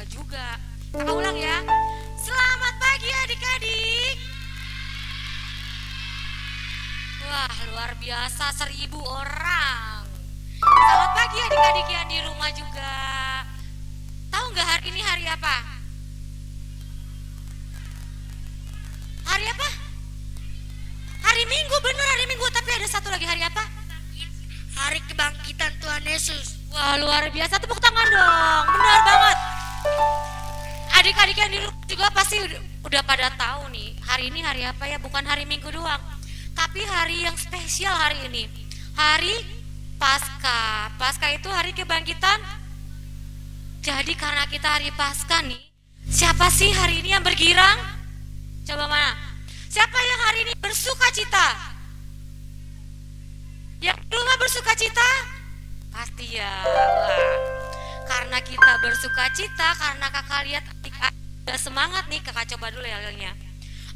juga. Kakak ulang ya. Selamat pagi adik-adik. Wah, luar biasa 1.000 orang. Selamat pagi adik-adik yang di rumah juga. Tahu nggak hari ini hari apa? Hari apa? Hari Minggu, bener hari Minggu. Tapi ada satu lagi hari apa? Hari kebangkitan Tuhan Yesus. Wah, luar biasa, tepuk tangan dong. Benar banget. Adik-adik yang di rumah juga pasti udah pada tahu nih, hari ini hari apa ya? Bukan hari Minggu doang, tapi hari yang spesial hari ini. Hari Paskah. Paskah itu hari kebangkitan. Jadi karena kita hari Paskah nih, siapa sih hari ini yang bergirang? Coba mana? Siapa yang hari ini bersuka cita? Yang di rumah bersuka cita? Pasti ya. Wah. Karena kita bersuka cita, karena kakak lihat adik-adik udah semangat nih, kakak coba dulu ya yelnya.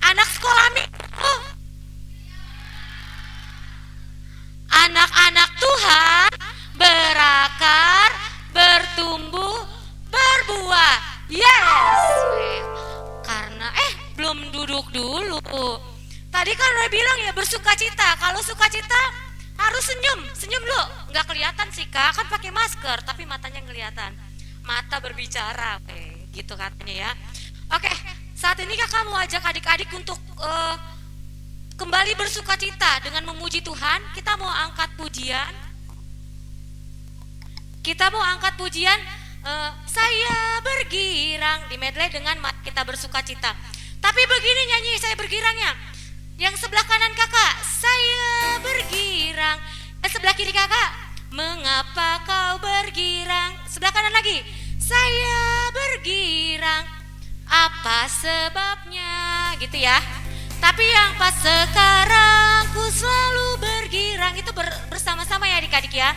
Anak sekolah minggu. Anak-anak Tuhan berakar, bertumbuh, berbuah. Yes. Karena belum duduk dulu. Tadi kan udah bilang ya bersuka cita. Kalau suka cita harus senyum dulu. Nggak kelihatan sih kak, kan pakai masker, tapi matanya kelihatan. Mata berbicara, gitu katanya ya. Oke, saat ini kakak mau ajak adik-adik untuk kembali bersuka cita dengan memuji Tuhan. Kita mau angkat pujian. Saya bergirang di medley dengan kita bersuka cita. Tapi begini nyanyi saya bergirangnya. Yang sebelah kanan kakak, saya bergirang. Yang sebelah kiri kakak, mengapa kau bergirang? Sebelah kanan lagi, saya bergirang. Apa sebabnya? Gitu ya. Tapi yang pas sekarang ku selalu bergirang. Itu bersama-sama ya adik-adik ya.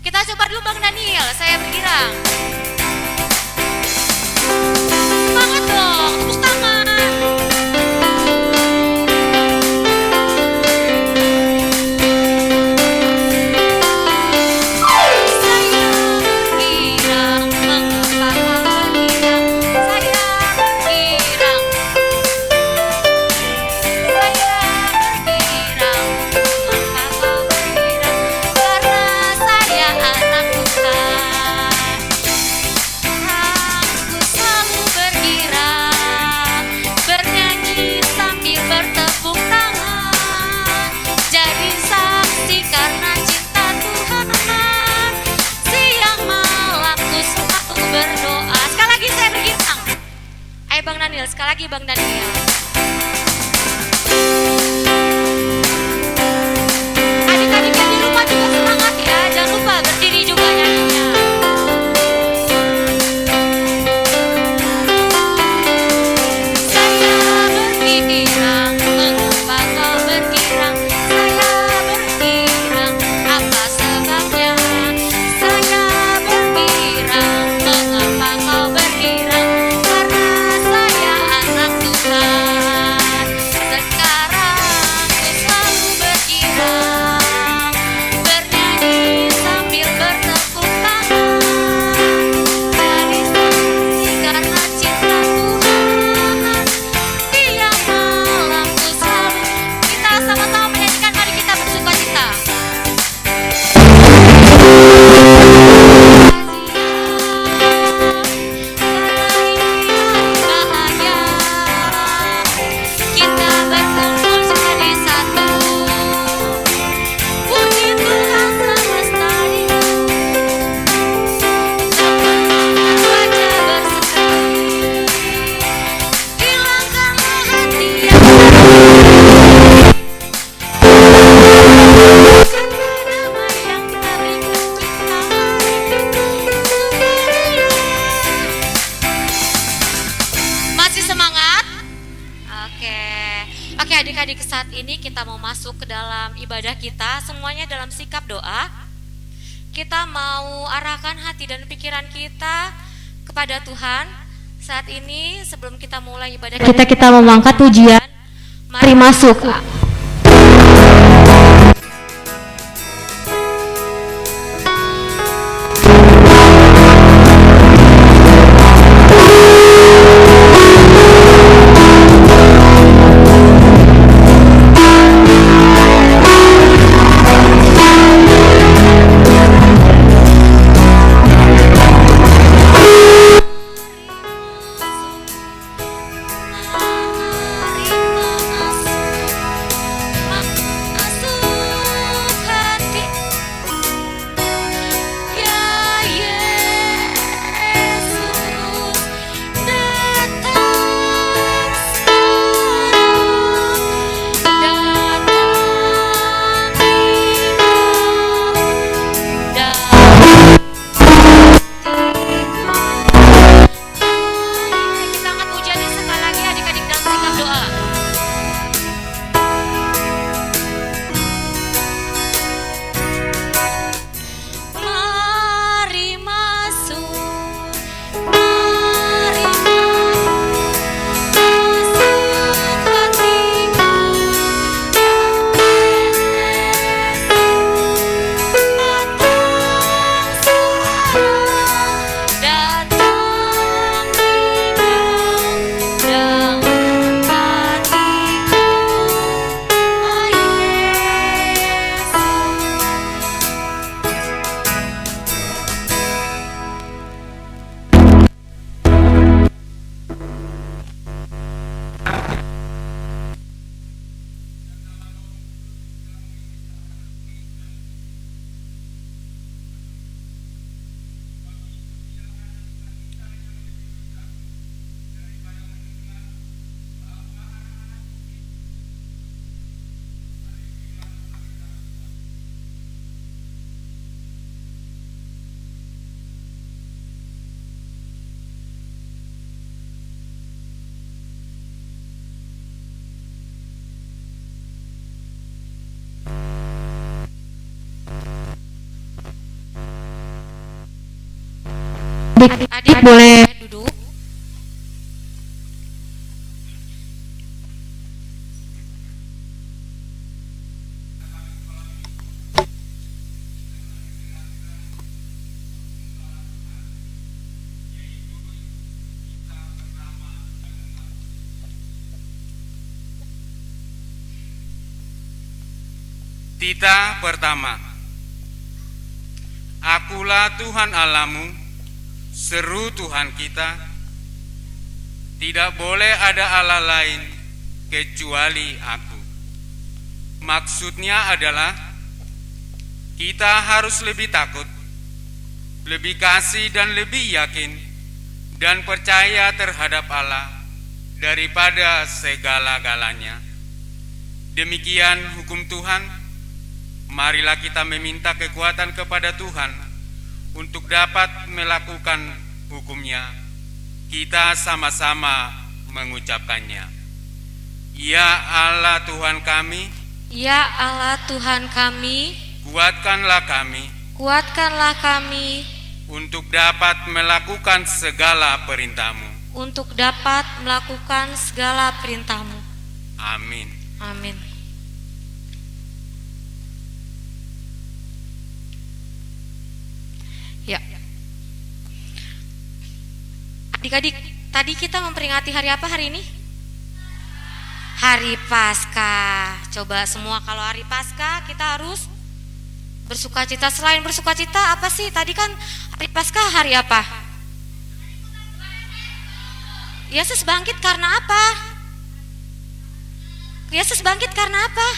Kita coba dulu Bang Daniel, saya bergirang. Semangat dong, tepuk tangan. Bang Daniel, sekali lagi Bang Daniel. Adik-adik yang di rumah juga semangat ya, jangan lupa berdiri juga nyanyinya. Saya bergirang, mengapa kau bergirang? Saya bergirang, apa sebabnya? Saya bergirang, mengapa kau bergirang? Oke adik-adik, saat ini kita mau masuk ke dalam ibadah kita, semuanya dalam sikap doa. Kita mau arahkan hati dan pikiran kita kepada Tuhan. Saat ini sebelum kita mulai ibadah kita mau mengangkat pujian. Mari masuk. Adik-adik boleh duduk. Tita pertama. Akulah Tuhan Allahmu, seru Tuhan kita. Tidak boleh ada Allah lain kecuali aku. Maksudnya adalah kita harus lebih takut, lebih kasih dan lebih yakin dan percaya terhadap Allah daripada segala-galanya. Demikian hukum Tuhan. Marilah kita meminta kekuatan kepada Tuhan untuk dapat melakukan hukum-Nya. Kita sama-sama mengucapkannya. Ya Allah Tuhan kami, Ya Allah Tuhan kami, kuatkanlah kami kuatkanlah kami untuk dapat melakukan segala perintah-Mu. untuk dapat melakukan segala perintah-Mu. Amin. Amin. Ya. Adik-adik, tadi kita memperingati hari apa hari ini? Hari Paskah. Coba semua, kalau hari Paskah kita harus bersukacita. Selain bersukacita, apa sih? Tadi kan hari Paskah hari apa? Yesus bangkit karena apa? Yesus bangkit karena apa?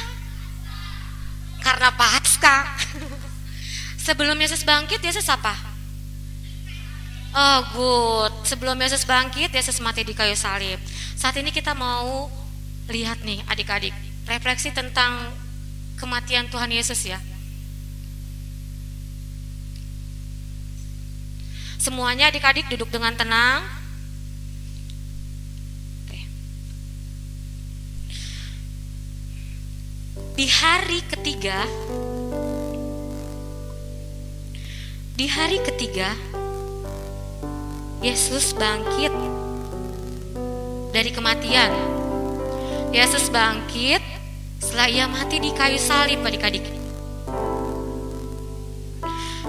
Karena Paskah. Sebelum Yesus bangkit, Yesus apa? Oh good. Sebelum Yesus bangkit, Yesus mati di kayu salib. Saat ini kita mau lihat nih adik-adik, refleksi tentang kematian Tuhan Yesus ya. Semuanya adik-adik duduk dengan tenang. Oke. Di hari ketiga, Yesus bangkit dari kematian. Yesus bangkit setelah ia mati di kayu salib adik-adik.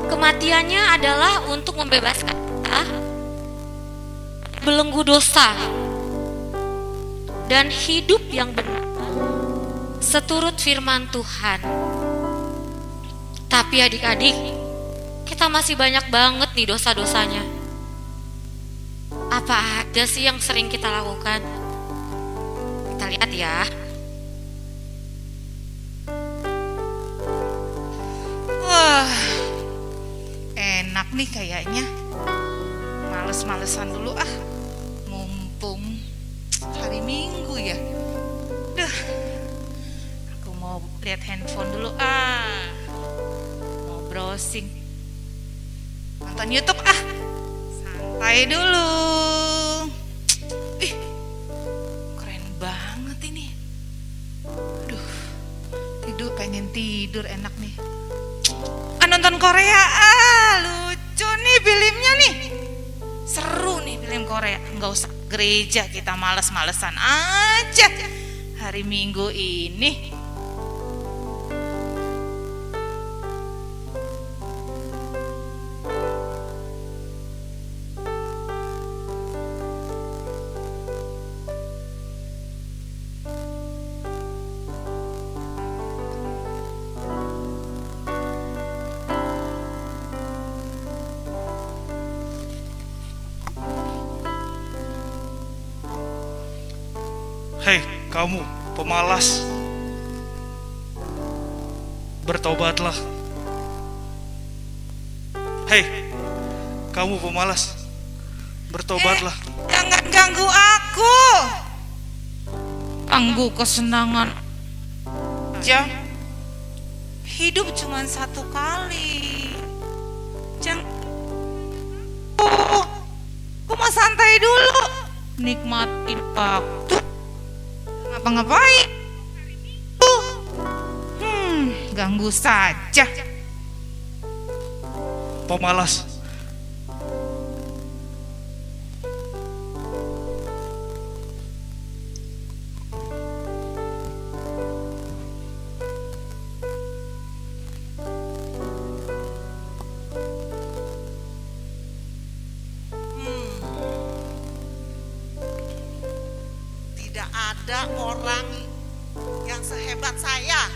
Kematiannya adalah untuk membebaskan kita belenggu dosa dan hidup yang benar seturut firman Tuhan. Tapi adik-adik, kita masih banyak banget nih dosa-dosanya. Apa aja sih yang sering kita lakukan? Kita lihat ya. Wah, enak nih kayaknya. Males-malesan dulu ah. Mumpung hari Minggu ya. Duh, aku mau lihat handphone dulu ah. Mau browsing, nonton YouTube ah. Santai dulu. Ih, keren banget ini. Aduh, pengen tidur enak nih. Nonton Korea lucu nih filmnya nih. Seru nih film Korea. Nggak usah gereja, kita males-malesan aja hari Minggu ini. Hei, kamu pemalas, bertobatlah. Hei, kamu pemalas, bertobatlah. Jangan ganggu aku. Ganggu kesenangan aja. Hidup cuma satu kali. Jangan. Aku mau santai dulu, nikmatin waktu. Ngapa-ngapain? Ganggu saja. Pemalas, ada orang yang sehebat saya.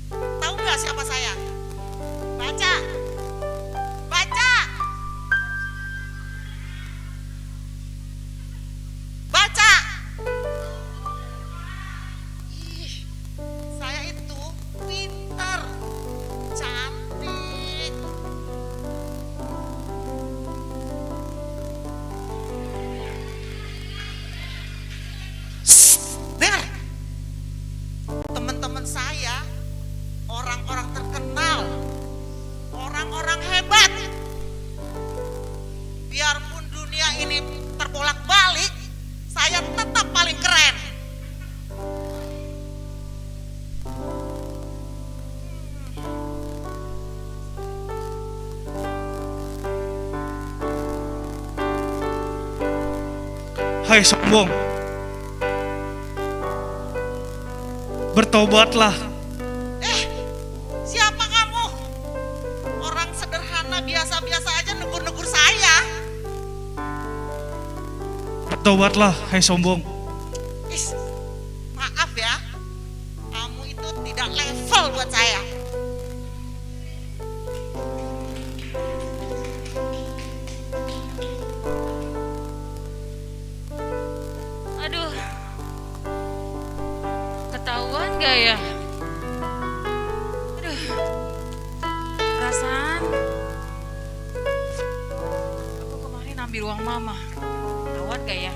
Tahu nggak siapa saya? Baca, baca, baca. Ih, saya itu pintar, cantik. Dengar, teman-teman saya orang-orang terkenal, orang-orang hebat. Biarpun dunia ini terbolak-balik, saya tetap paling keren. Hai sombong, bertobatlah. Siapa kamu? Orang sederhana biasa-biasa aja negur-negur saya. Bertobatlah, hai sombong. Is, maaf ya, kamu itu tidak level buat saya. Aduh, ketahuan gak ya? Aduh, perasaan aku kemarin ambil uang mama. Ketahuan gak ya?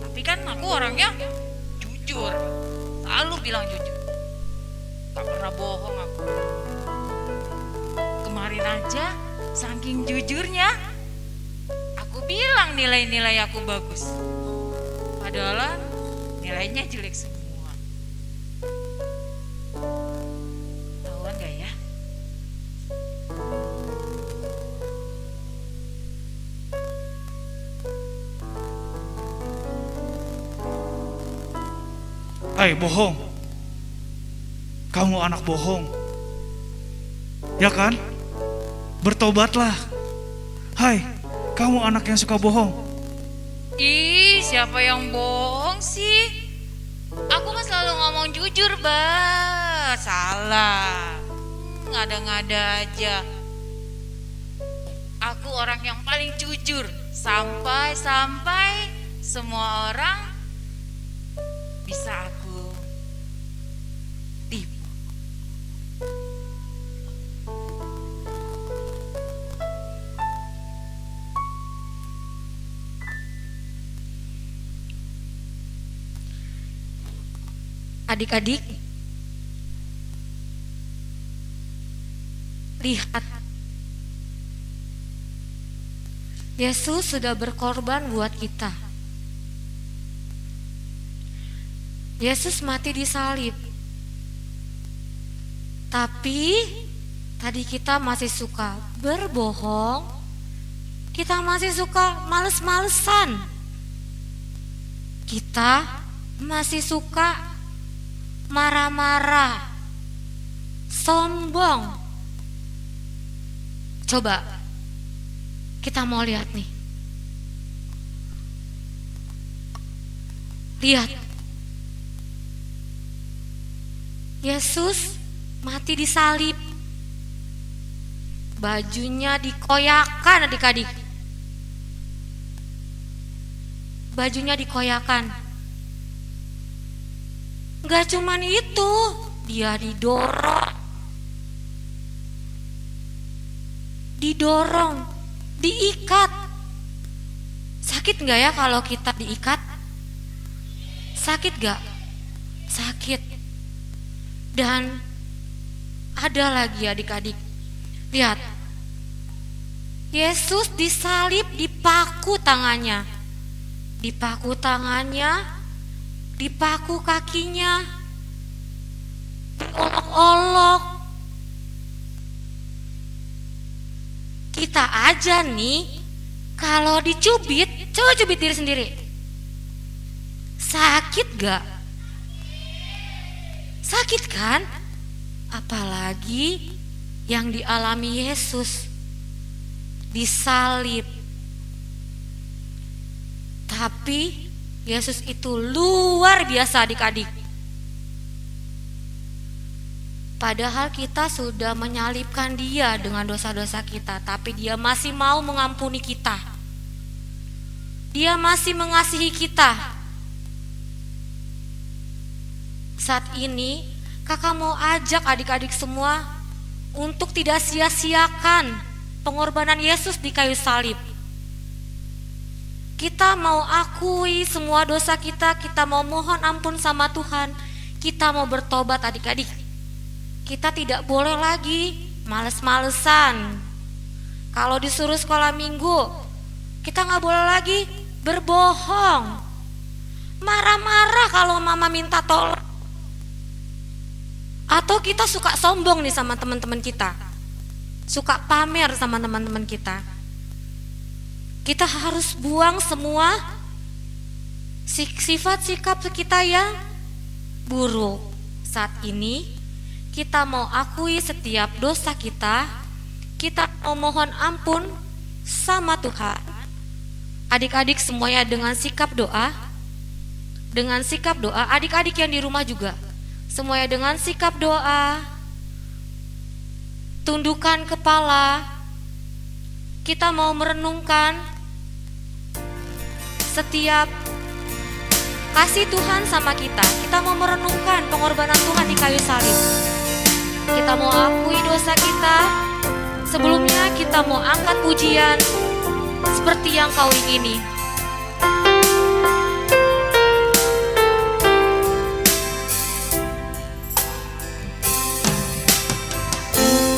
Tapi kan aku orangnya jujur, selalu bilang jujur, gak pernah bohong aku. Kemarin aja saking jujurnya aku bilang nilai-nilai aku bagus, padahal nilainya jelek semua. Tahuan gak ya? Hai bohong, kamu anak bohong, ya kan? Bertobatlah. Hai, kamu anak yang suka bohong. Ih, siapa yang bohong sih? Aku kan selalu ngomong jujur, Bah. Salah. Ngada-ngada aja. Aku orang yang paling jujur. Sampai-sampai semua orang bisa aku tipu. Adik-adik, lihat, Yesus sudah berkorban buat kita. Yesus mati di salib. Tapi tadi kita masih suka berbohong, kita masih suka males-malesan, kita masih suka marah-marah, sombong. Coba kita mau lihat nih. Lihat, Yesus mati di salib, bajunya dikoyakan adik-adik, bajunya dikoyakan. Gak cuman itu, dia didorong, diikat. Sakit gak ya kalau kita diikat? Sakit gak? Sakit. Dan ada lagi adik-adik, lihat, Yesus disalib, dipaku tangannya, dipaku kakinya, diolok-olok. Kita aja nih kalau dicubit, coba cubit diri sendiri, sakit gak? Sakit kan? Apalagi yang dialami Yesus, disalib. Tapi Yesus itu luar biasa adik-adik. Padahal kita sudah menyalibkan dia dengan dosa-dosa kita, tapi dia masih mau mengampuni kita. Dia masih mengasihi kita. Saat ini kakak mau ajak adik-adik semua untuk tidak sia-siakan pengorbanan Yesus di kayu salib. Kita mau akui semua dosa kita mau mohon ampun sama Tuhan, kita mau bertobat adik-adik. Kita tidak boleh lagi males-malesan. Kalau disuruh sekolah minggu, kita gak boleh lagi berbohong, marah-marah kalau mama minta tolong. Atau kita suka sombong nih sama teman-teman kita, suka pamer sama teman-teman kita. Kita harus buang semua sifat sikap kita yang buruk. Saat ini kita mau akui setiap dosa kita mau mohon ampun sama Tuhan. Adik-adik semuanya dengan sikap doa, adik-adik yang di rumah juga semuanya dengan sikap doa, tundukkan kepala. Kita mau merenungkan setiap kasih Tuhan sama kita. Kita mau merenungkan pengorbanan Tuhan di kayu salib. Kita mau akui dosa kita. Sebelumnya kita mau angkat pujian seperti yang kau ingini.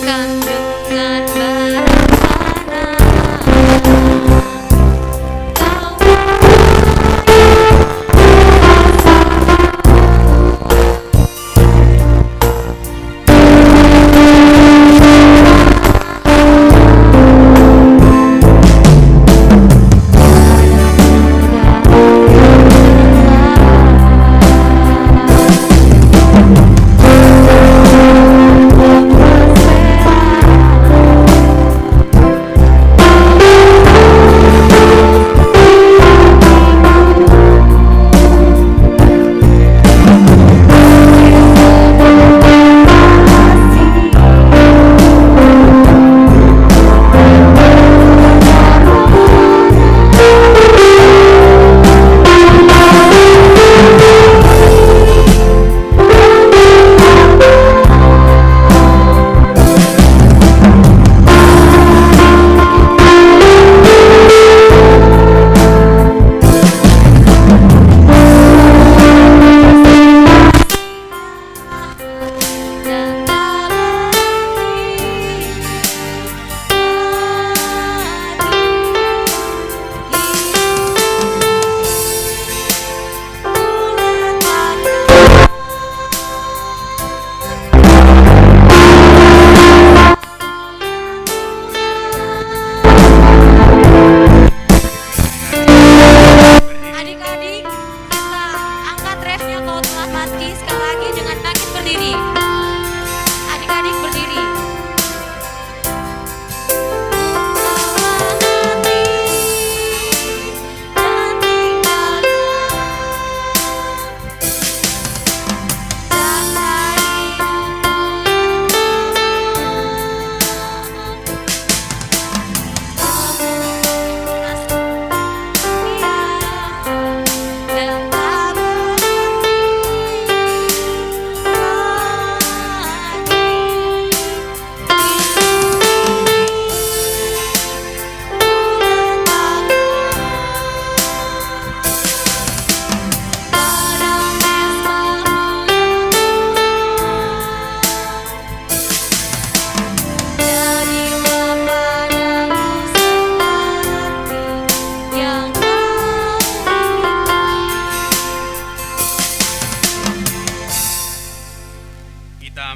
Bukan dengan berencana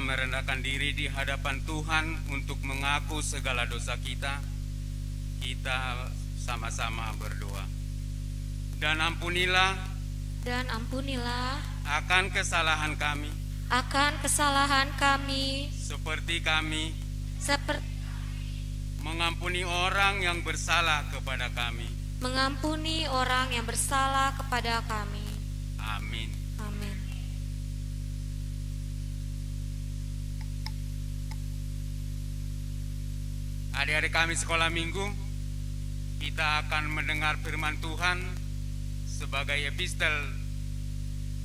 merendahkan diri di hadapan Tuhan untuk mengaku segala dosa kita, kita sama-sama berdoa. Dan ampunilah akan kesalahan kami, seperti kami mengampuni orang yang bersalah kepada kami, mengampuni orang yang bersalah kepada kami. Amin. Amin. Adik-adik kami sekolah minggu, kita akan mendengar firman Tuhan sebagai epistel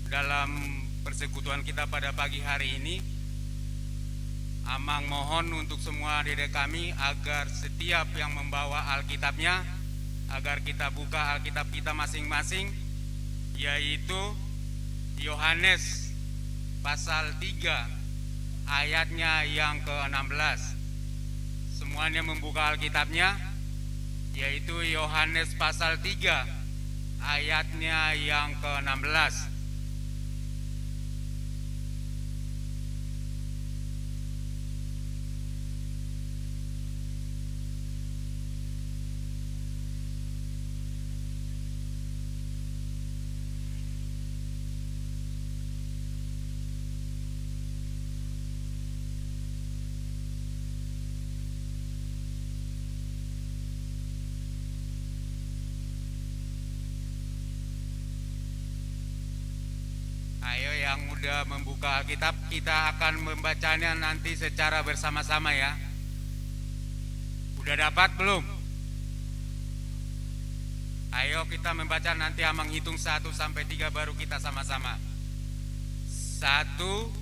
dalam persekutuan kita pada pagi hari ini. Amang mohon untuk semua adik-adik kami agar setiap yang membawa Alkitabnya, agar kita buka Alkitab kita masing-masing, yaitu Yohanes pasal 3 ayatnya yang ke-16. Semuanya membuka Alkitabnya, yaitu Yohanes pasal 3 ayatnya yang ke-16. Ayo yang udah membuka Alkitab, kita akan membacanya nanti secara bersama-sama ya. Udah dapat belum? Ayo kita membaca, nanti Amang hitung 1 sampai 3 baru kita sama-sama. 1,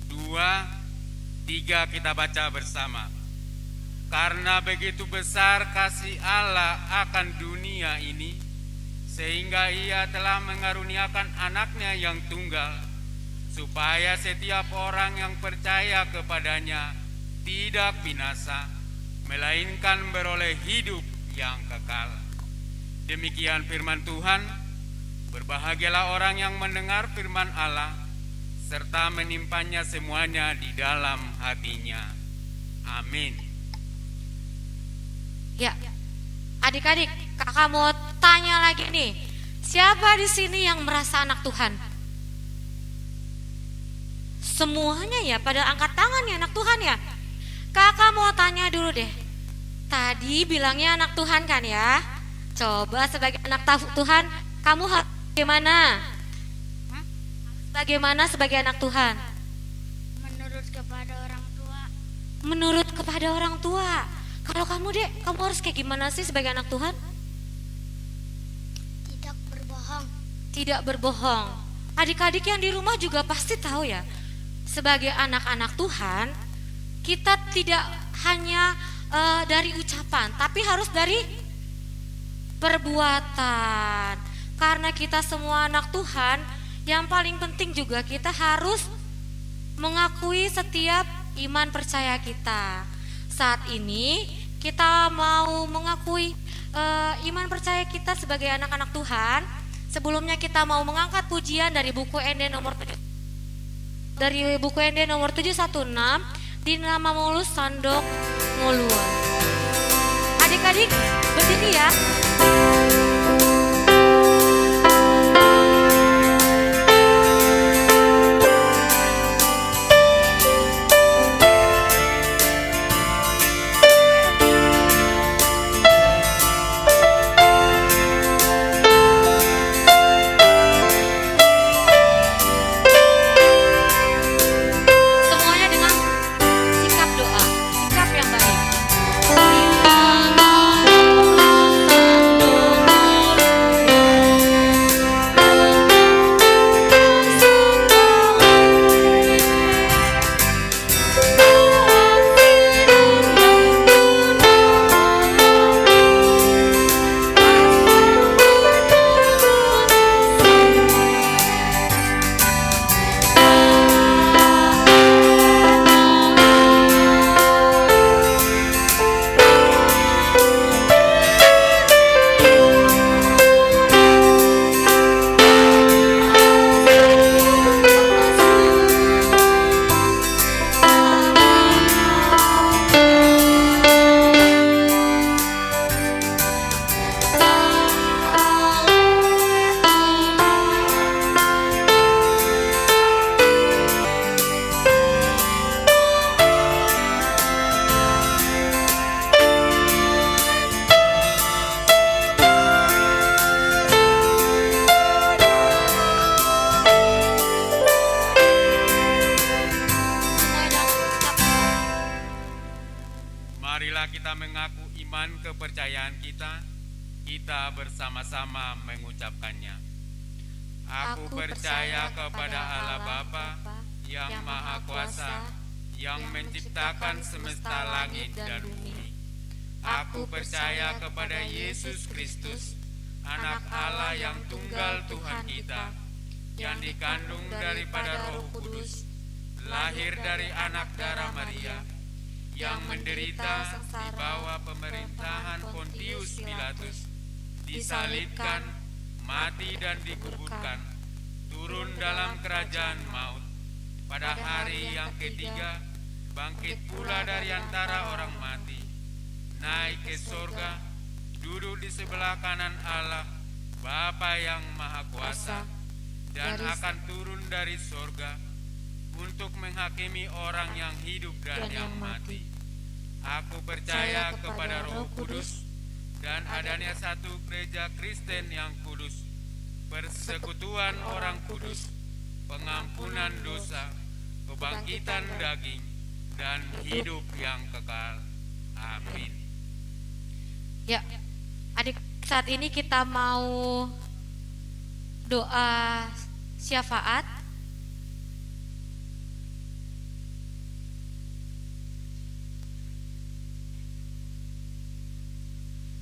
2, 3 kita baca bersama. Karena begitu besar kasih Allah akan dunia ini, sehingga Ia telah mengaruniakan anaknya yang tunggal, supaya setiap orang yang percaya kepadanya tidak binasa, melainkan beroleh hidup yang kekal. Demikian firman Tuhan. Berbahagialah orang yang mendengar firman Allah, serta menimpanya semuanya di dalam hatinya. Amin. Ya, adik-adik, kakak mau tanya lagi nih, siapa di sini yang merasa anak Tuhan? Semuanya ya, pada angkat tangan ya anak Tuhan ya. Kakak mau tanya dulu deh, tadi bilangnya anak Tuhan kan ya? Coba sebagai anak Tuhan, kamu bagaimana? Bagaimana sebagai anak Tuhan? Menurut kepada orang tua. Menurut kepada orang tua. Kalau kamu dek, kamu harus kayak gimana sih sebagai anak Tuhan? Tidak berbohong. Tidak berbohong. Adik-adik yang di rumah juga pasti tahu ya, sebagai anak-anak Tuhan, kita tidak hanya dari ucapan, tapi harus dari perbuatan. Karena kita semua anak Tuhan, yang paling penting juga kita harus mengakui setiap iman percaya kita. Saat ini kita mau mengakui iman percaya kita sebagai anak-anak Tuhan. Sebelumnya kita mau mengangkat pujian dari buku ND nomor 7. Dari buku ND nomor 716, di nama Mulus Sandok Ngoluan. Adik-adik berdiri ya. Semuanya dengan sikap doa, sikap yang baik. iman kepercayaan kita bersama-sama mengucapkannya. Aku percaya kepada Allah Bapa yang Maha Kuasa, yang menciptakan semesta langit dan bumi. Aku percaya kepada Yesus Kristus, Anak Allah yang tunggal Tuhan kita, yang dikandung daripada Roh Kudus, lahir dari anak darah Maria, yang menderita di bawah pemerintahan Pontius Pilatus, disalibkan, mati dan dikuburkan, turun dalam kerajaan maut, pada hari yang ketiga bangkit pula dari antara orang mati, naik ke sorga, duduk di sebelah kanan Allah Bapa yang Maha Kuasa, dan akan turun dari sorga untuk menghakimi orang yang hidup dan yang mati. Aku percaya kepada Roh Kudus dan adanya satu gereja Kristen yang kudus, persekutuan orang kudus, pengampunan dosa, kebangkitan daging, dan hidup yang kekal. Amin. Ya, adik, saat ini kita mau doa syafaat.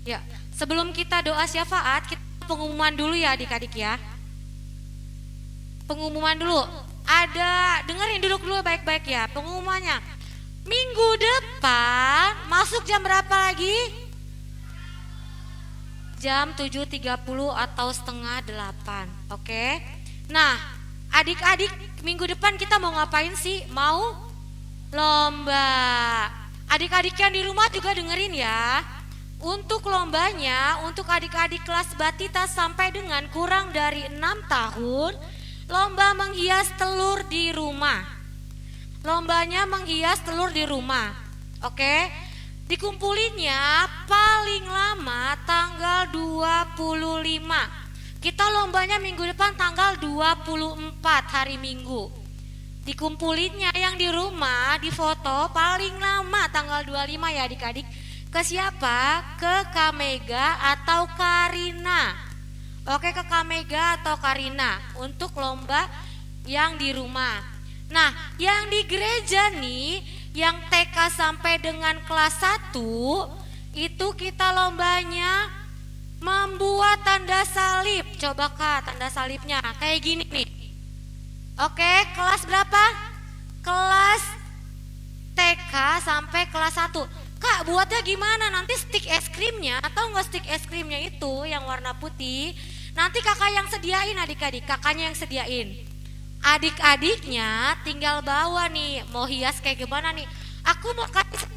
Ya, sebelum kita doa syafaat, kita pengumuman dulu ya adik-adik ya. Pengumuman dulu. Dengerin duduk dulu baik-baik ya. Pengumumannya, minggu depan masuk jam berapa lagi? Jam 7.30 atau setengah 8. Oke. Nah, adik-adik, minggu depan kita mau ngapain sih? Mau lomba. Adik-adik yang di rumah juga dengerin ya. Untuk lombanya, untuk adik-adik kelas batita sampai dengan kurang dari 6 tahun, lomba menghias telur di rumah. Lombanya menghias telur di rumah. Oke. Dikumpulinnya paling lama tanggal 25. Kita lombanya minggu depan tanggal 24 hari Minggu. Dikumpulinnya yang di rumah, di foto paling lama tanggal 25 ya adik-adik. Ke siapa? Ke Kamega atau Karina. Oke, ke Kamega atau Karina untuk lomba yang di rumah. Nah, yang di gereja nih, yang TK sampai dengan kelas 1, itu kita lombanya membuat tanda salib. Coba Kak, tanda salibnya kayak gini nih. Oke, kelas berapa? Kelas TK sampai kelas 1. Kak, buatnya gimana? Nanti stick es krimnya, atau enggak stick es krimnya itu yang warna putih, nanti kakak yang sediain adik-adik, kakaknya yang sediain. Adik-adiknya tinggal bawa nih, mau hias kayak gimana nih? Aku mau kasih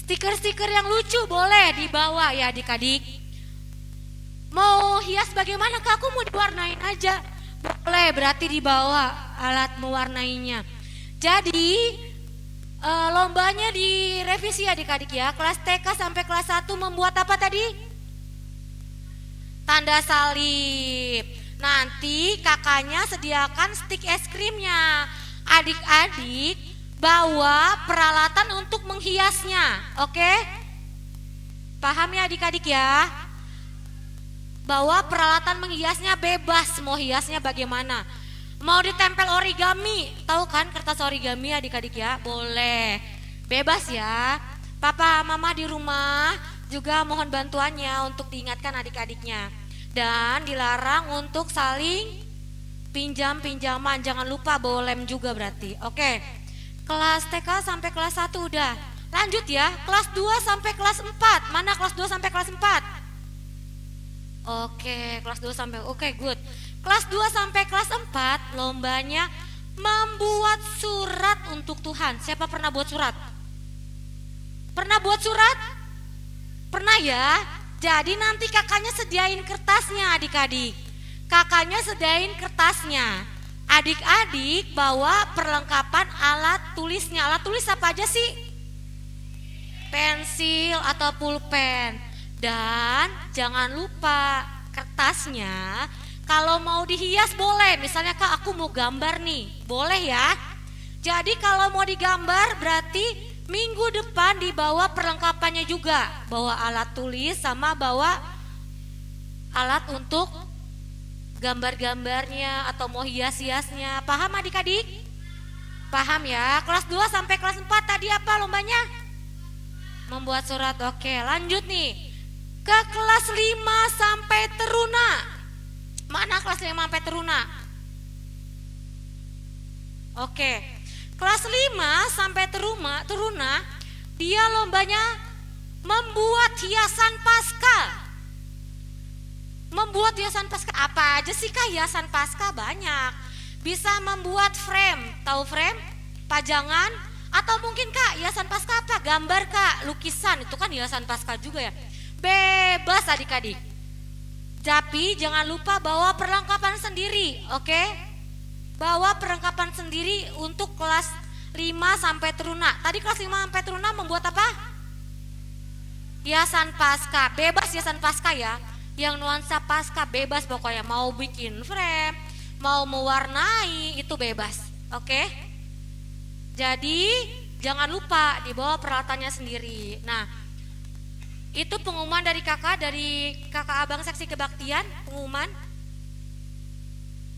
stiker yang lucu boleh dibawa ya adik-adik. Mau hias bagaimana Kak? Aku mau diwarnain aja. Boleh, berarti dibawa alat mewarnainya. Jadi lombanya direvisi adik-adik ya. Kelas TK sampai kelas 1 membuat apa tadi? Tanda salib. Nanti kakaknya sediakan stick es krimnya. Adik-adik bawa peralatan untuk menghiasnya. Oke? Paham ya adik-adik ya? Bawa peralatan menghiasnya bebas, mau hiasnya bagaimana. Mau ditempel origami, tahu kan kertas origami adik-adik ya? Boleh, bebas ya. Papa mama di rumah juga mohon bantuannya untuk diingatkan adik-adiknya. Dan dilarang untuk saling pinjam-pinjaman, jangan lupa bawa lem juga berarti. Oke, kelas TK sampai kelas 1 udah. Lanjut ya, kelas 2 sampai kelas 4. Mana kelas 2 sampai kelas 4? Oke, kelas 2 sampai, oke good. Kelas 2 sampai kelas 4 lombanya membuat surat untuk Tuhan. Siapa pernah buat surat? Pernah buat surat? Pernah ya? Jadi nanti kakaknya sediain kertasnya adik-adik. Kakaknya sediain kertasnya. Adik-adik bawa perlengkapan alat tulisnya. Alat tulis apa aja sih? Pensil atau pulpen. Dan jangan lupa kertasnya kalau mau dihias boleh. Misalnya Kak aku mau gambar nih, boleh ya. Jadi kalau mau digambar berarti minggu depan dibawa perlengkapannya juga, bawa alat tulis sama bawa alat untuk gambar-gambarnya atau mau hias-hiasnya. Paham adik-adik? Paham ya? Kelas 2 sampai kelas 4 tadi apa lombanya? Membuat surat. Oke, lanjut nih. Ke kelas 5 sampai teruna. Mana kelas 5 sampai teruna? Oke. Kelas 5 sampai teruna, dia lombanya membuat hiasan Paskah. Membuat hiasan Paskah apa aja sih Kak? Hiasan Paskah banyak. Bisa membuat frame, tahu frame? Pajangan, atau mungkin Kak hiasan Paskah apa? Gambar Kak, lukisan, itu kan hiasan Paskah juga ya. Bebas adik-adik. Tapi jangan lupa bawa perlengkapan sendiri, oke? Bawa perlengkapan sendiri untuk kelas 5 sampai teruna. Tadi kelas 5 sampai teruna membuat apa? Hiasan Paskah, bebas hiasan Paskah ya. Yang nuansa Paskah bebas pokoknya, mau bikin frame, mau mewarnai itu bebas, oke? Jadi jangan lupa dibawa peralatannya sendiri. Nah, itu pengumuman dari kakak abang seksi kebaktian, pengumuman.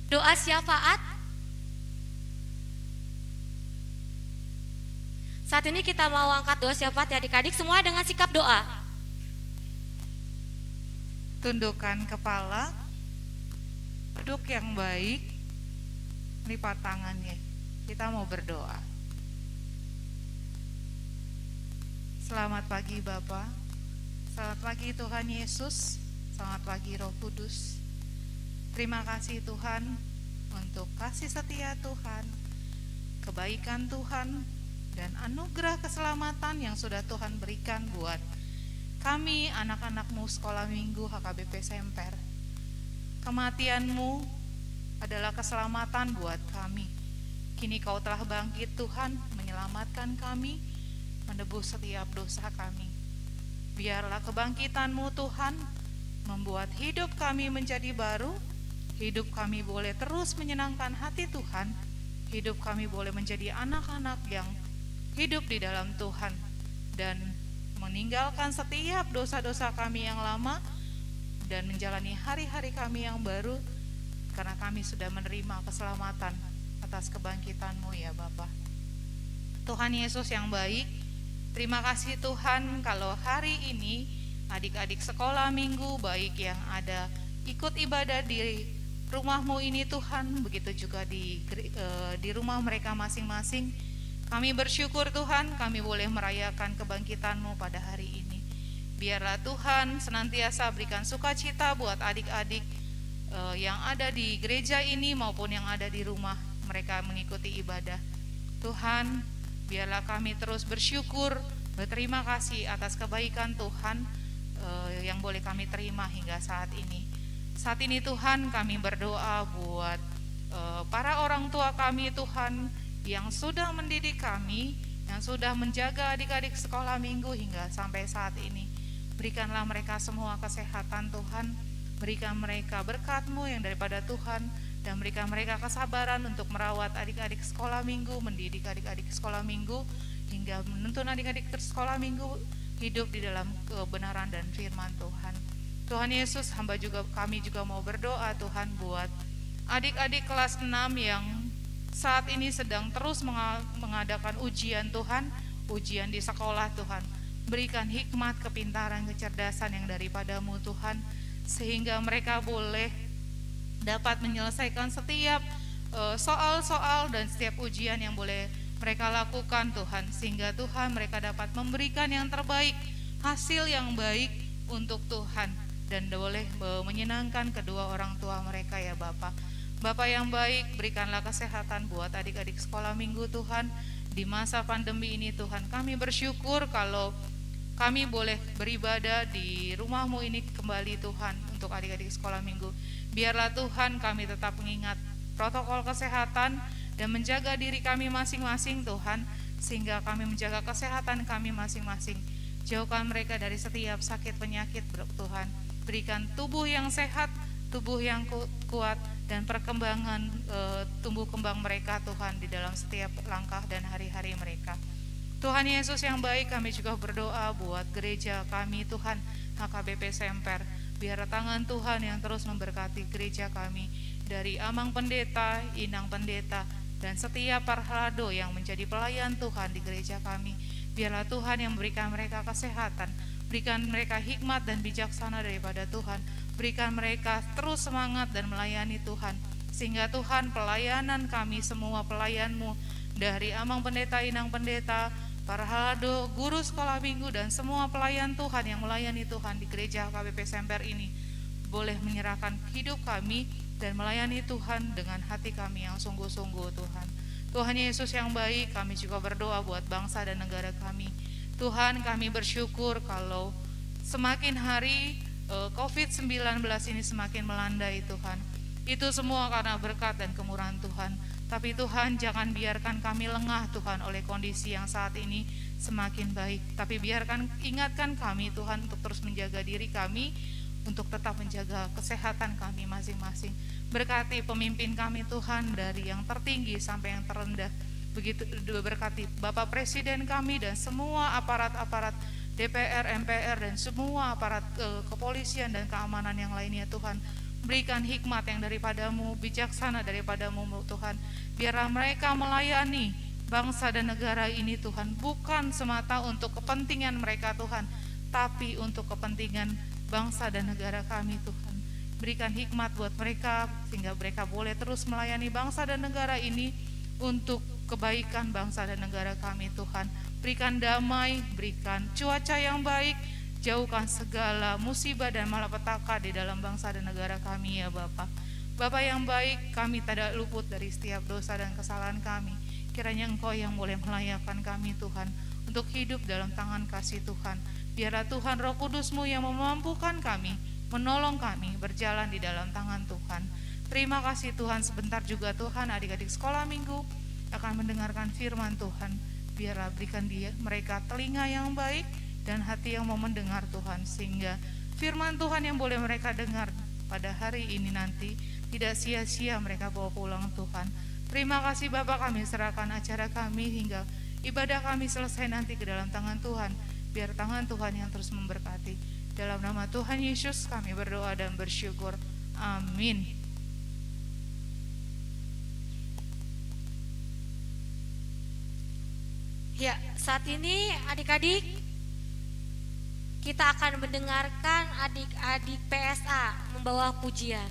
Doa syafaat. Saat ini kita mau angkat doa syafaat ya adik-adik, semua dengan sikap doa. Tundukkan kepala, duduk yang baik, lipat tangannya. Kita mau berdoa. Selamat pagi Bapa, selamat pagi Tuhan Yesus, selamat pagi Roh Kudus. Terima kasih Tuhan untuk kasih setia Tuhan, kebaikan Tuhan, dan anugerah keselamatan yang sudah Tuhan berikan buat kami anak-anak-Mu sekolah minggu HKBP Semper. Kematian-Mu adalah keselamatan buat kami. Kini Kau telah bangkit Tuhan, menyelamatkan kami, menebus setiap dosa kami. Biarlah kebangkitan-Mu Tuhan membuat hidup kami menjadi baru. Hidup kami boleh terus menyenangkan hati Tuhan. Hidup kami boleh menjadi anak-anak yang hidup di dalam Tuhan dan meninggalkan setiap dosa-dosa kami yang lama dan menjalani hari-hari kami yang baru, karena kami sudah menerima keselamatan atas kebangkitan-Mu ya Bapa. Tuhan Yesus yang baik, terima kasih Tuhan kalau hari ini adik-adik sekolah minggu baik yang ada ikut ibadah di rumah-Mu ini Tuhan, begitu juga di rumah mereka masing-masing. Kami bersyukur Tuhan, kami boleh merayakan kebangkitan-Mu pada hari ini. Biarlah Tuhan senantiasa berikan sukacita buat adik-adik yang ada di gereja ini maupun yang ada di rumah mereka mengikuti ibadah. Tuhan, biarlah kami terus bersyukur, berterima kasih atas kebaikan Tuhan yang boleh kami terima hingga saat ini. Saat ini Tuhan kami berdoa buat para orang tua kami Tuhan, yang sudah mendidik kami, yang sudah menjaga adik-adik sekolah minggu hingga sampai saat ini. Berikanlah mereka semua kesehatan Tuhan, berikan mereka berkat-Mu yang daripada Tuhan, dan berikan mereka kesabaran untuk merawat adik-adik sekolah minggu, mendidik adik-adik sekolah minggu, hingga menuntun adik-adik sekolah minggu hidup di dalam kebenaran dan firman Tuhan. Tuhan Yesus, kami juga mau berdoa Tuhan buat adik-adik kelas 6 yang saat ini sedang terus mengadakan ujian Tuhan, ujian di sekolah Tuhan. Berikan hikmat, kepintaran, kecerdasan yang daripada-Mu Tuhan, sehingga mereka boleh dapat menyelesaikan setiap soal-soal dan setiap ujian yang boleh mereka lakukan Tuhan, sehingga Tuhan mereka dapat memberikan yang terbaik, hasil yang baik untuk Tuhan, dan boleh menyenangkan kedua orang tua mereka ya Bapak. Bapak yang baik, berikanlah kesehatan buat adik-adik sekolah minggu Tuhan. Di masa pandemi ini Tuhan, kami bersyukur kalau kami boleh beribadah di rumah-Mu ini kembali Tuhan untuk adik-adik sekolah minggu. Biarlah Tuhan kami tetap mengingat protokol kesehatan dan menjaga diri kami masing-masing Tuhan, sehingga kami menjaga kesehatan kami masing-masing. Jauhkan mereka dari setiap sakit penyakit Tuhan. Berikan tubuh yang sehat, tubuh yang kuat, dan perkembangan tumbuh kembang mereka Tuhan di dalam setiap langkah dan hari-hari mereka. Tuhan Yesus yang baik, kami juga berdoa buat gereja kami Tuhan, HKBP Semper. Biar tangan Tuhan yang terus memberkati gereja kami, dari Amang Pendeta, Inang Pendeta, dan setiap parhalado yang menjadi pelayan Tuhan di gereja kami. Biarlah Tuhan yang memberikan mereka kesehatan, berikan mereka hikmat dan bijaksana daripada Tuhan, berikan mereka terus semangat dan melayani Tuhan, sehingga Tuhan pelayanan kami semua pelayan-Mu, dari Amang Pendeta, Inang Pendeta, parhalado, guru sekolah minggu, dan semua pelayan Tuhan yang melayani Tuhan di gereja HKBP Semper ini, boleh menyerahkan hidup kami dan melayani Tuhan dengan hati kami yang sungguh-sungguh Tuhan. Tuhan Yesus yang baik, kami juga berdoa buat bangsa dan negara kami. Tuhan, kami bersyukur kalau semakin hari COVID-19 ini semakin melandai Tuhan. Itu semua karena berkat dan kemurahan Tuhan. Tapi Tuhan, jangan biarkan kami lengah Tuhan oleh kondisi yang saat ini semakin baik. Tapi ingatkan kami Tuhan untuk terus menjaga diri kami, untuk tetap menjaga kesehatan kami masing-masing. Berkati pemimpin kami Tuhan, dari yang tertinggi sampai yang terendah. Begitu berkati Bapak Presiden kami dan semua aparat-aparat DPR, MPR, dan semua aparat kepolisian dan keamanan yang lainnya Tuhan. Berikan hikmat yang daripadamu, bijaksana daripadamu Tuhan. Biarlah mereka melayani bangsa dan negara ini Tuhan, bukan semata untuk kepentingan mereka Tuhan, tapi untuk kepentingan bangsa dan negara kami Tuhan. Berikan hikmat buat mereka, sehingga mereka boleh terus melayani bangsa dan negara ini untuk kebaikan bangsa dan negara kami Tuhan. Berikan damai, berikan cuaca yang baik, jauhkan segala musibah dan malapetaka di dalam bangsa dan negara kami ya Bapa. Bapa yang baik, kami tidak luput dari setiap dosa dan kesalahan kami. Kiranya Engkau yang boleh melayakkan kami Tuhan, untuk hidup dalam tangan kasih Tuhan. Biarlah Tuhan Roh Kudus-Mu yang memampukan kami, menolong kami berjalan di dalam tangan Tuhan. Terima kasih Tuhan. Sebentar juga Tuhan adik-adik sekolah minggu akan mendengarkan firman Tuhan. Biarlah berikan mereka telinga yang baik dan hati yang mau mendengar Tuhan, sehingga firman Tuhan yang boleh mereka dengar pada hari ini nanti tidak sia-sia mereka bawa pulang Tuhan. Terima kasih Bapak, kami serahkan acara kami hingga ibadah kami selesai nanti ke dalam tangan Tuhan. Biar tangan Tuhan yang terus memberkati. Dalam nama Tuhan Yesus kami berdoa dan bersyukur. Amin. Ya, saat ini adik-adik kita akan mendengarkan adik-adik PSA membawa pujian.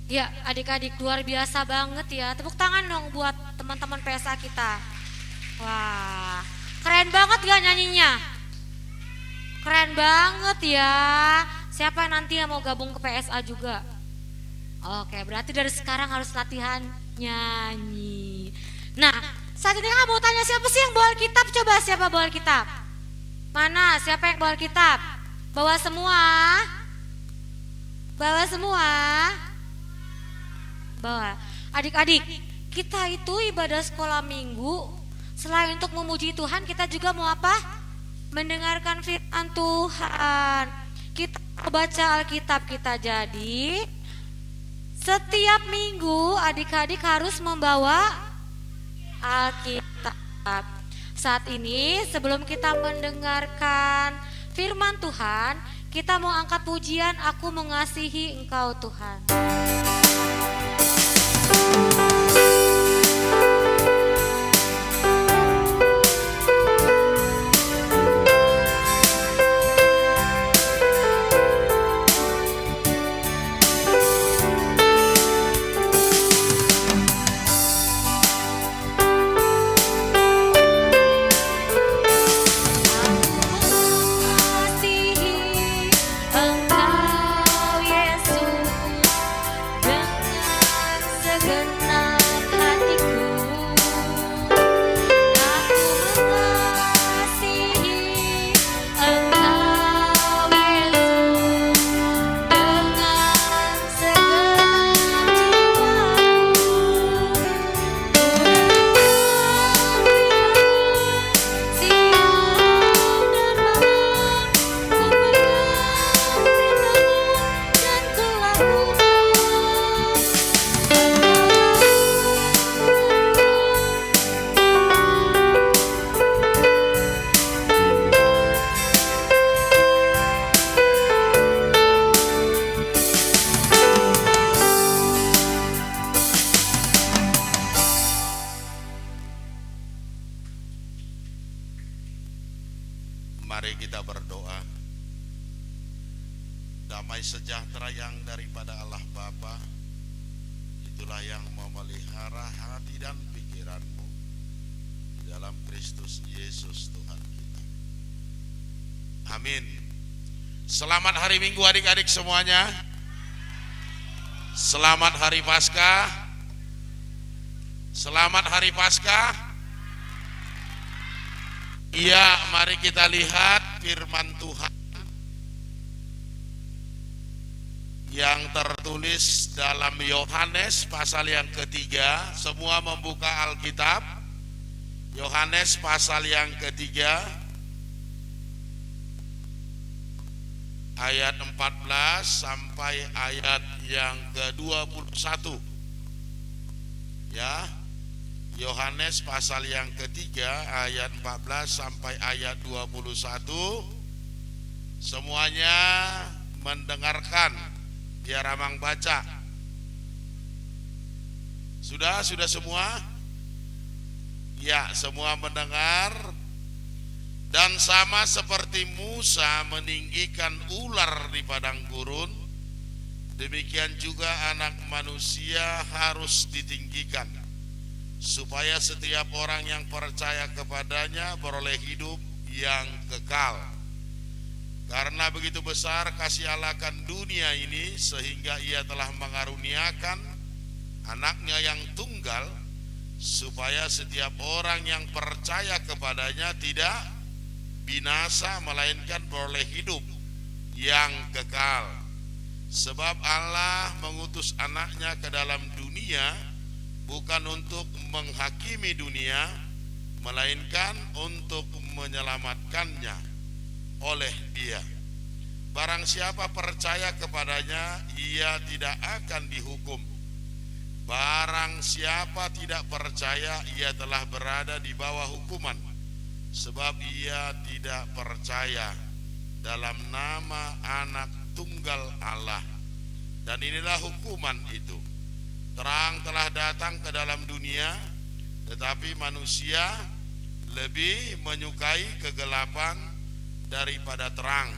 Ya, adik-adik luar biasa banget ya. Tepuk tangan dong buat teman-teman PSA kita. Wah, keren banget gak nyanyinya? Keren banget ya. Siapa nanti yang mau gabung ke PSA juga? Oke, berarti dari sekarang harus latihan nyanyi. Nah, saat ini aku mau tanya siapa sih yang bawa Alkitab? Coba siapa bawa Alkitab? Mana? Siapa yang bawa Alkitab? Bawa semua? Bawa semua? Bawa. Adik-adik, kita itu ibadah sekolah minggu. Selain untuk memuji Tuhan, kita juga mau apa? Mendengarkan firman Tuhan. Kita baca Alkitab kita. Jadi setiap minggu adik-adik harus membawa Alkitab. Saat ini sebelum kita mendengarkan firman Tuhan, kita mau angkat pujian Aku Mengasihi Engkau Tuhan. Mari kita berdoa. Damai sejahtera yang daripada Allah Bapa, itulah yang memelihara hati dan pikiranmu di dalam Kristus Yesus Tuhan kita. Amin. Selamat hari Minggu adik-adik semuanya. Selamat hari Paskah. Selamat hari Paskah. Iya, mari kita lihat firman Tuhan yang tertulis dalam Yohanes pasal yang ketiga. Semua membuka Alkitab. Yohanes pasal yang ketiga ayat 14 sampai ayat yang ke-21. Ya, Yohanes pasal yang ketiga ayat 14 sampai ayat 21. Semuanya mendengarkan, biar Amang baca. Sudah semua? Ya, semua mendengar. Dan sama seperti Musa meninggikan ular di padang gurun, demikian juga Anak Manusia harus ditinggikan, supaya setiap orang yang percaya kepadanya beroleh hidup yang kekal. Karena begitu besar kasih Allah akan dunia ini, sehingga Ia telah mengaruniakan Anaknya yang tunggal, supaya setiap orang yang percaya kepadanya tidak binasa, melainkan beroleh hidup yang kekal. Sebab Allah mengutus Anaknya ke dalam dunia bukan untuk menghakimi dunia, melainkan untuk menyelamatkannya oleh Dia. Barang siapa percaya kepadanya, ia tidak akan dihukum. Barang siapa tidak percaya, ia telah berada di bawah hukuman, sebab ia tidak percaya dalam nama Anak Tunggal Allah. Dan inilah hukuman itu: terang telah datang ke dalam dunia, tetapi manusia lebih menyukai kegelapan daripada terang,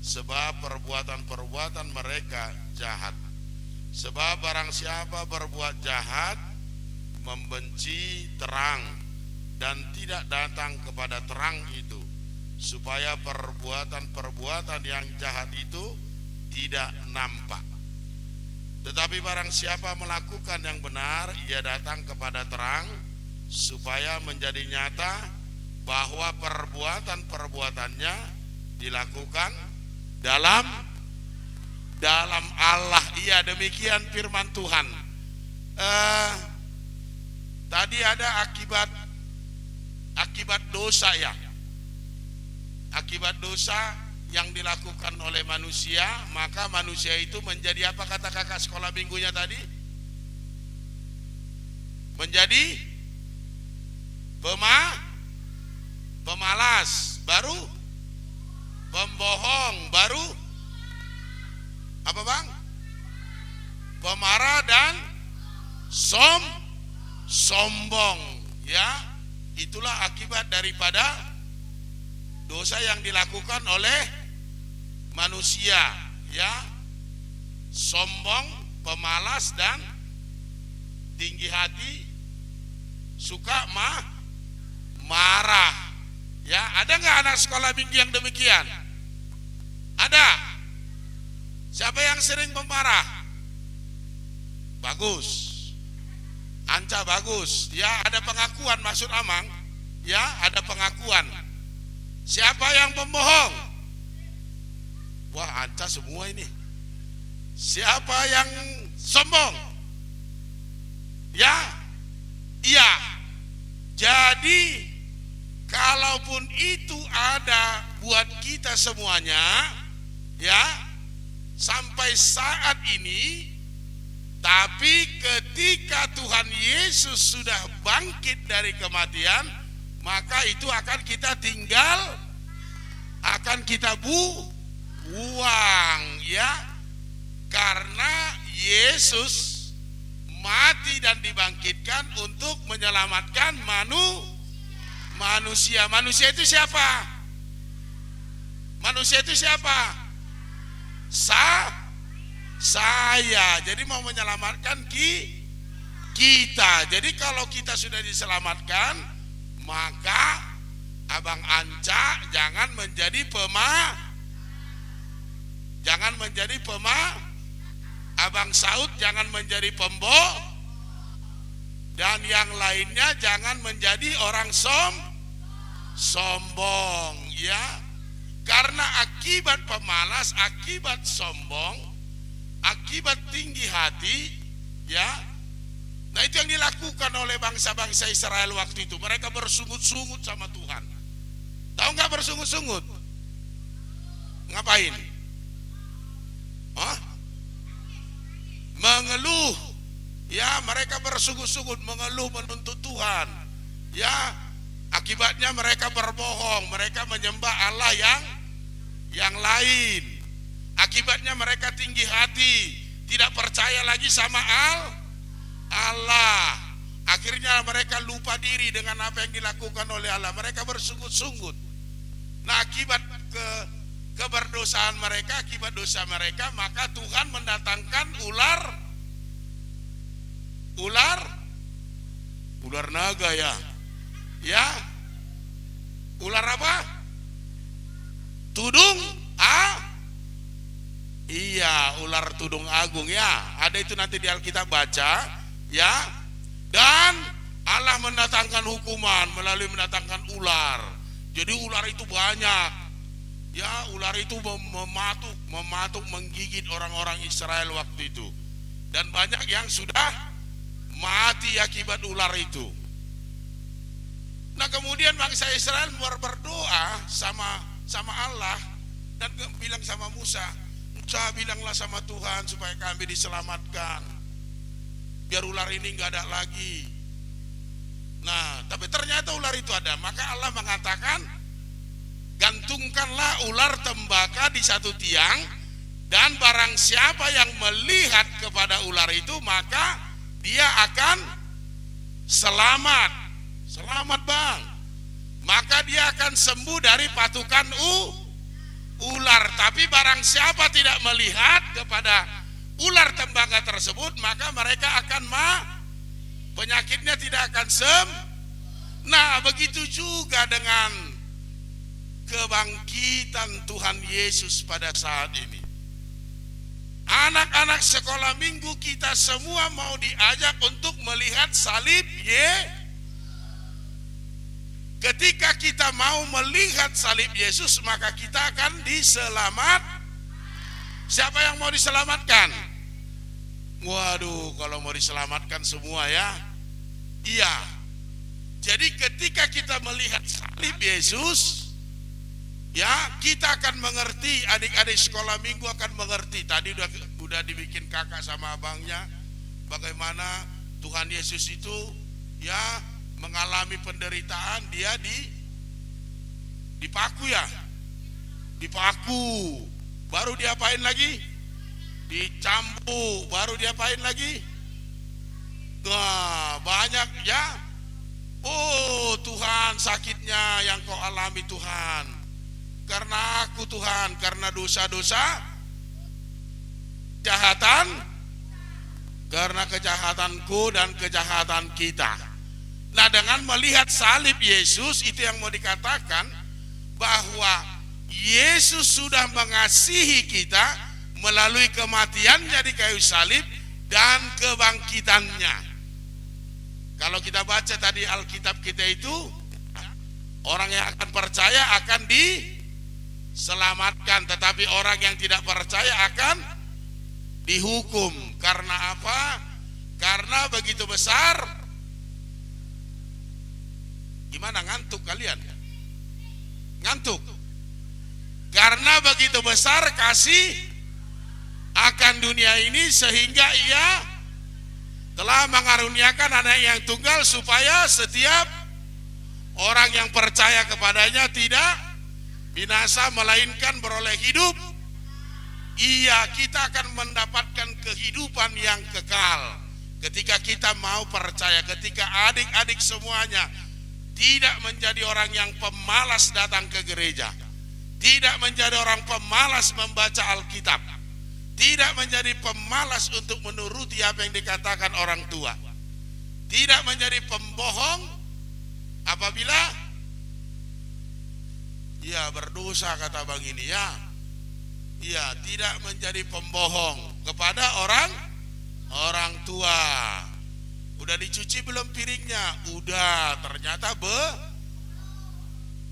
sebab perbuatan-perbuatan mereka jahat. Sebab barang siapa berbuat jahat, membenci terang dan tidak datang kepada terang itu, supaya perbuatan-perbuatan yang jahat itu tidak nampak. Tetapi barang siapa melakukan yang benar, ia datang kepada terang, supaya menjadi nyata bahwa perbuatan-perbuatannya dilakukan dalam Allah. Iya, demikian firman Tuhan. Tadi ada akibat dosa ya. Akibat dosa yang dilakukan oleh manusia, maka manusia itu menjadi apa kata kakak sekolah minggunya tadi? Menjadi pemalas, baru pembohong, baru apa bang? Pemarah dan sombong, ya. Itulah akibat daripada dosa yang dilakukan oleh manusia, ya. Sombong, pemalas dan tinggi hati, suka marah. Ya, ada nggak anak sekolah minggu yang demikian? Ada. Siapa yang sering pemarah? Bagus. Anca bagus. Ya, ada pengakuan maksud Amang. Ya, ada pengakuan. Siapa yang pembohong? Wah, Anca semua ini. Siapa yang sombong? Ya, iya. Jadi kalaupun itu ada buat kita semuanya, ya, sampai saat ini, tapi ketika Tuhan Yesus sudah bangkit dari kematian, maka itu akan kita tinggal, akan kita buang, ya, karena Yesus mati dan dibangkitkan untuk menyelamatkan manusia. Manusia itu siapa? Manusia itu siapa? Saya. Jadi mau menyelamatkan kita. Jadi kalau kita sudah diselamatkan, maka Abang Anca jangan menjadi Abang Saud jangan menjadi dan yang lainnya jangan menjadi orang sombong, ya. Karena akibat pemalas, akibat sombong, akibat tinggi hati, ya. Nah, itu yang dilakukan oleh bangsa-bangsa Israel waktu itu. Mereka bersungut-sungut sama Tuhan. Tahu nggak bersungut-sungut? Ngapain? Mengeluh. Ya, mereka bersungut-sungut, mengeluh, menuntut Tuhan. Ya, akibatnya mereka berbohong, mereka menyembah Allah yang lain. Akibatnya mereka tinggi hati, tidak percaya lagi sama Allah. Akhirnya mereka lupa diri dengan apa yang dilakukan oleh Allah. Mereka bersungut-sungut. Nah, akibat keberdosaan mereka, akibat dosa mereka, maka Tuhan mendatangkan ular naga, ya. Ya. Ular apa? Tudung Iya, ular tudung agung, ya. Ada itu nanti di Alkitab baca, ya. Dan Allah mendatangkan hukuman melalui mendatangkan ular. Jadi ular itu banyak. Ya, ular itu mematuk menggigit orang-orang Israel waktu itu. Dan banyak yang sudah mati akibat ular itu. Nah, kemudian bangsa Israel berdoa sama Allah dan bilang sama Musa, bilanglah sama Tuhan supaya kami diselamatkan, biar ular ini nggak ada lagi. Nah, tapi ternyata ular itu ada. Maka Allah mengatakan, gantungkanlah ular tembaka di satu tiang, dan barang siapa yang melihat kepada ular itu, maka dia akan selamat. Selamat, bang. Maka dia akan sembuh dari patukan ular. Tapi barang siapa tidak melihat kepada ular tembaga tersebut, maka mereka akan penyakitnya tidak akan Nah, begitu juga dengan kebangkitan Tuhan Yesus pada saat ini. Anak-anak sekolah minggu kita semua mau diajak untuk melihat salib Ketika kita mau melihat salib Yesus, maka kita akan Siapa yang mau diselamatkan? Waduh, kalau mau diselamatkan semua ya. Iya. Jadi ketika kita melihat salib Yesus, ya, kita akan mengerti, adik-adik sekolah minggu akan mengerti. Tadi udah dibikin kakak sama abangnya bagaimana Tuhan Yesus itu ya mengalami penderitaan, dia dipaku ya. Dipaku. Baru diapain lagi? Dicambuk. Baru diapain lagi? Wah, banyak ya. Oh Tuhan, sakitnya yang kau alami Tuhan, karena aku Tuhan, karena dosa-dosa kejahatan, karena kejahatanku dan kejahatan kita. Nah, dengan melihat salib Yesus, itu yang mau dikatakan bahwa Yesus sudah mengasihi kita melalui kematiannya di kayu salib dan kebangkitannya. Kalau kita baca tadi Alkitab kita itu, orang yang akan percaya akan diselamatkan, tetapi orang yang tidak percaya akan dihukum. Karena apa? Karena begitu besar. Gimana, ngantuk kalian? Ngantuk? Karena begitu besar kasih akan dunia ini sehingga ia telah mengaruniakan anak yang tunggal supaya setiap orang yang percaya kepadanya tidak binasa melainkan beroleh hidup. Iya, kita akan mendapatkan kehidupan yang kekal ketika kita mau percaya, ketika adik-adik semuanya tidak menjadi orang yang pemalas datang ke gereja, tidak menjadi orang pemalas membaca Alkitab, tidak menjadi pemalas untuk menuruti apa yang dikatakan orang tua, tidak menjadi pembohong apabila ya berdosa, kata bang ini ya. Ya, tidak menjadi pembohong kepada orang tua. Udah dicuci belum piringnya? Udah, ternyata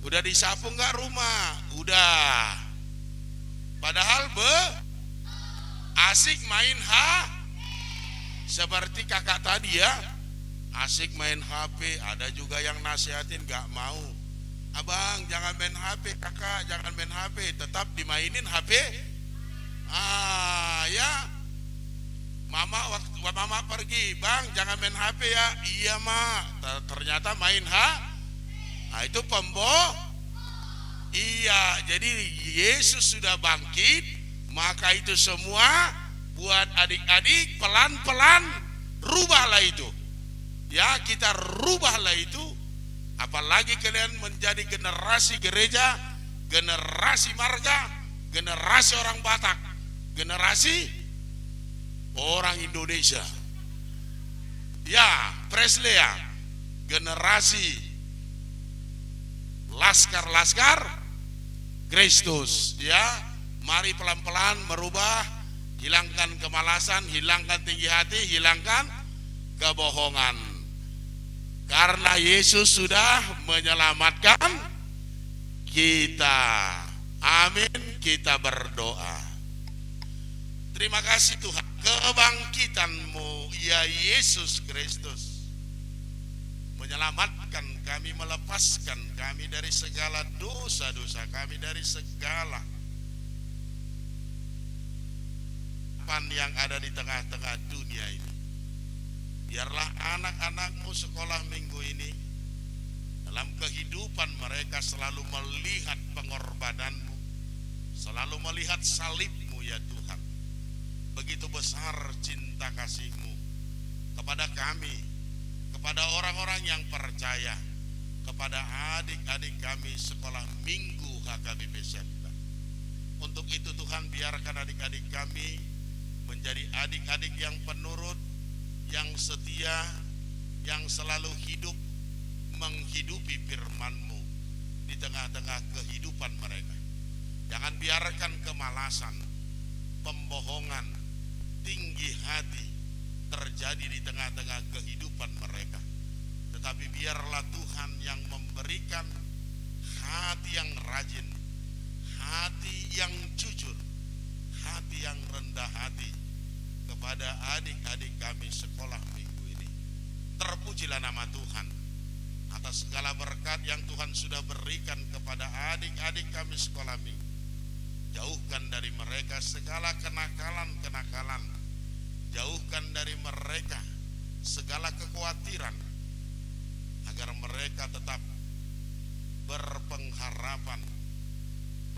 udah disapu nggak rumah? Udah. Padahal asik main seperti kakak tadi ya, asik main HP. Ada juga yang nasihatin nggak mau. Abang jangan main HP, kakak jangan main HP, tetap dimainin HP. Ya, waktu mama pergi, bang jangan main HP ya. Iya mak, ternyata main Nah, itu Iya, jadi Yesus sudah bangkit. Maka itu semua buat adik-adik pelan-pelan rubahlah itu. Ya, kita rubahlah itu. Apalagi kalian menjadi generasi gereja, generasi marga, generasi orang Batak, generasi orang Indonesia. Ya, Presley ya, generasi laskar-laskar Kristus. Ya, mari pelan-pelan merubah, hilangkan kemalasan, hilangkan tinggi hati, hilangkan kebohongan. Karena Yesus sudah menyelamatkan kita. Amin, kita berdoa. Terima kasih Tuhan, kebangkitan-Mu ya Yesus Kristus menyelamatkan kami, melepaskan kami dari segala dosa-dosa kami, dari segala yang ada di tengah-tengah dunia ini. Biarlah anak-anak-Mu sekolah minggu ini dalam kehidupan mereka selalu melihat pengorbanan-Mu, selalu melihat salib-Mu ya Tuhan. Begitu besar cinta kasih-Mu kepada kami, kepada orang-orang yang percaya, kepada adik-adik kami sekolah minggu HKBP Senta. Untuk itu Tuhan, biarkan adik-adik kami menjadi menjadi adik-adik yang penurut, yang setia, yang selalu hidup menghidupi firman-Mu di tengah-tengah kehidupan mereka. Jangan biarkan kemalasan, pembohongan, tinggi hati terjadi di tengah-tengah kehidupan mereka. Tetapi biarlah Tuhan yang memberikan hati yang rajin, hati yang jujur, hati yang rendah hati kepada adik-adik kami sekolah minggu ini. Terpujilah nama Tuhan atas segala berkat yang Tuhan sudah berikan kepada adik-adik kami sekolah minggu. Jauhkan dari mereka segala kenakalan-kenakalan. Jauhkan dari mereka segala kekhawatiran, agar mereka tetap berpengharapan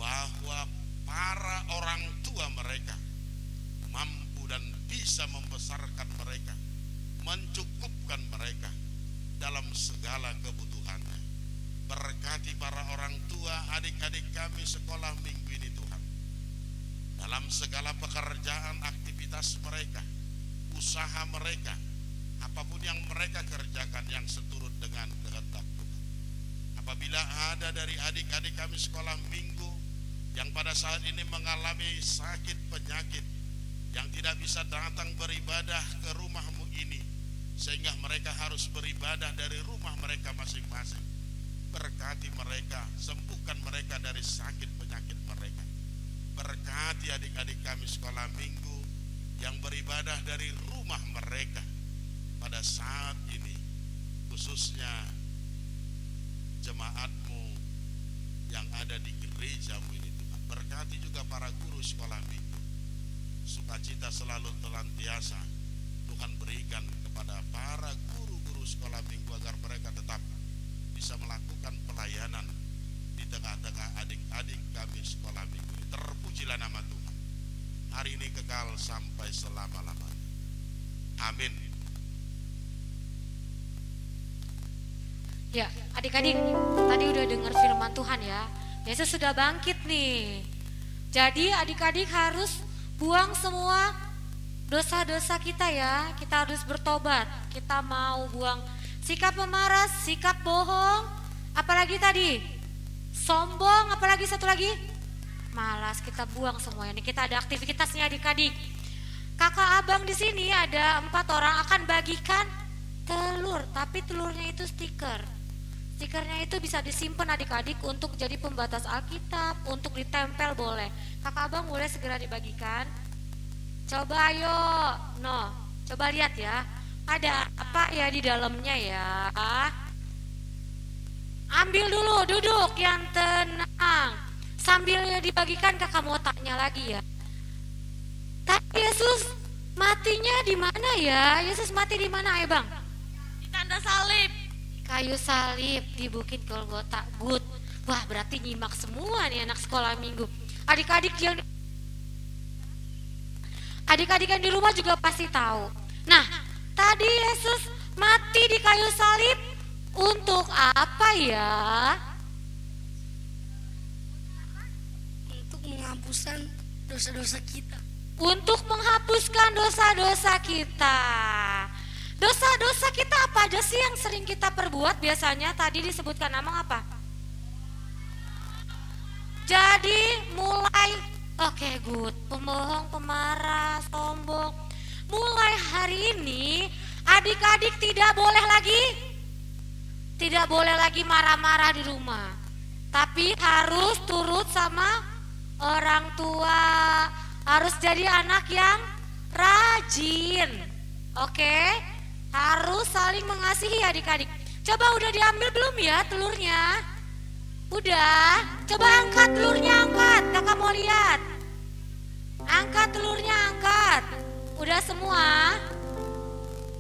bahwa para orang tua mereka mampu dan bisa membesarkan mereka, mencukupkan mereka dalam segala kebutuhannya. Berkati para orang tua adik-adik kami sekolah minggu ini Tuhan, dalam segala pekerjaan aktivitas mereka, usaha mereka, apapun yang mereka kerjakan yang seturut dengan kehendak Tuhan. Apabila ada dari adik-adik kami sekolah minggu yang pada saat ini mengalami sakit penyakit, yang tidak bisa datang beribadah ke rumah-Mu ini, sehingga mereka harus beribadah dari rumah mereka masing-masing, berkati mereka, sembuhkan mereka dari sakit penyakit mereka. Berkati adik-adik kami sekolah minggu yang beribadah dari rumah mereka pada saat ini, khususnya jemaat-Mu yang ada di gereja-Mu ini Tuhan. Berkati juga para guru sekolah minggu, sukacita selalu telantiasa Tuhan berikan kepada para guru-guru sekolah minggu agar mereka tetap bisa melakukan pelayanan di tengah-tengah adik-adik kami sekolah minggu. Terpujilah nama Tuhan hari ini kekal sampai selama-lamanya. Amin. Ya, adik-adik, tadi udah dengar firman Tuhan ya. Yesus sudah bangkit nih. Jadi adik-adik harus buang semua dosa-dosa kita ya. Kita harus bertobat. Kita mau buang sikap pemaras, sikap bohong, apalagi tadi sombong, apalagi satu lagi malas. Kita buang semua ini. Kita ada aktivitasnya adik-adik. Kakak abang di sini ada 4 orang akan bagikan telur, tapi telurnya itu stiker. Stikernya itu bisa disimpan adik-adik untuk jadi pembatas Alkitab, untuk ditempel boleh. Kakak abang boleh segera dibagikan. Coba ayo, coba lihat ya. Ada apa ya di dalamnya ya? Ambil dulu, duduk yang tenang. Sambil dibagikan kakak mau tanya lagi ya. Tapi Yesus matinya di mana ya? Yesus mati di mana, ayo bang? Di tanda salib. Kayu salib di Bukit Golgota. Good. Wah, berarti nyimak semua nih anak sekolah minggu. Adik-adik yang di rumah juga pasti tahu. Nah, tadi Yesus mati di kayu salib untuk apa ya? Untuk menghapuskan dosa-dosa kita. Untuk menghapuskan dosa-dosa kita. Dosa-dosa kita apa aja sih yang sering kita perbuat biasanya? Tadi disebutkan nama apa? Jadi mulai, oke, good, pembohong, pemarah, sombong. Mulai hari ini adik-adik tidak boleh lagi marah-marah di rumah. Tapi harus turut sama orang tua. Harus jadi anak yang rajin. Oke? Harus saling mengasihi adik-adik. Coba udah diambil belum ya telurnya? Udah. Coba angkat telurnya, angkat. Kakak mau lihat. Angkat telurnya, angkat. Udah semua?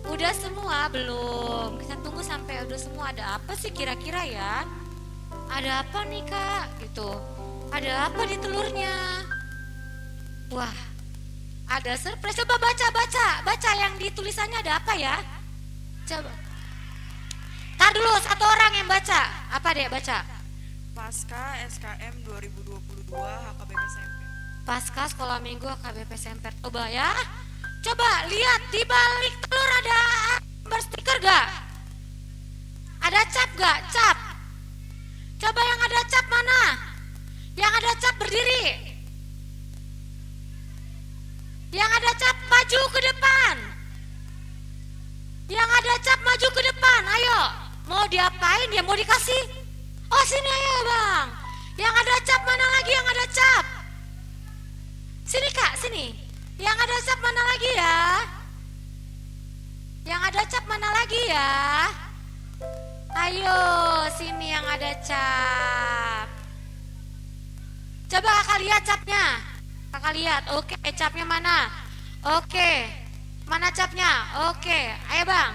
Udah semua belum? Kita tunggu sampai udah semua. Ada apa sih kira-kira ya? Ada apa nih kak? Gitu. Ada apa di telurnya? Wah, ada surprise. Coba baca yang di tulisannya ada apa ya? Coba. Tar dulu, satu orang yang baca. Apa deh baca? Pasca SKM 2022 HKBP SMP. Pasca Sekolah Minggu HKBP Semper. Coba ya. Coba lihat di balik telur ada berstiker gak? Ada cap gak? Cap. Coba yang ada cap mana? Yang ada cap berdiri. Yang ada cap maju ke depan. Yang ada cap maju ke depan. Ayo. Mau diapain ya? Mau dikasih? Oh sini ayo bang. Yang ada cap mana lagi yang ada cap? Sini kak, sini. Yang ada cap mana lagi ya? Yang ada cap mana lagi ya? Ayo, sini yang ada cap. Coba kakak lihat capnya. Kakak lihat, oke, capnya mana? Oke, mana capnya? Oke, ayo bang.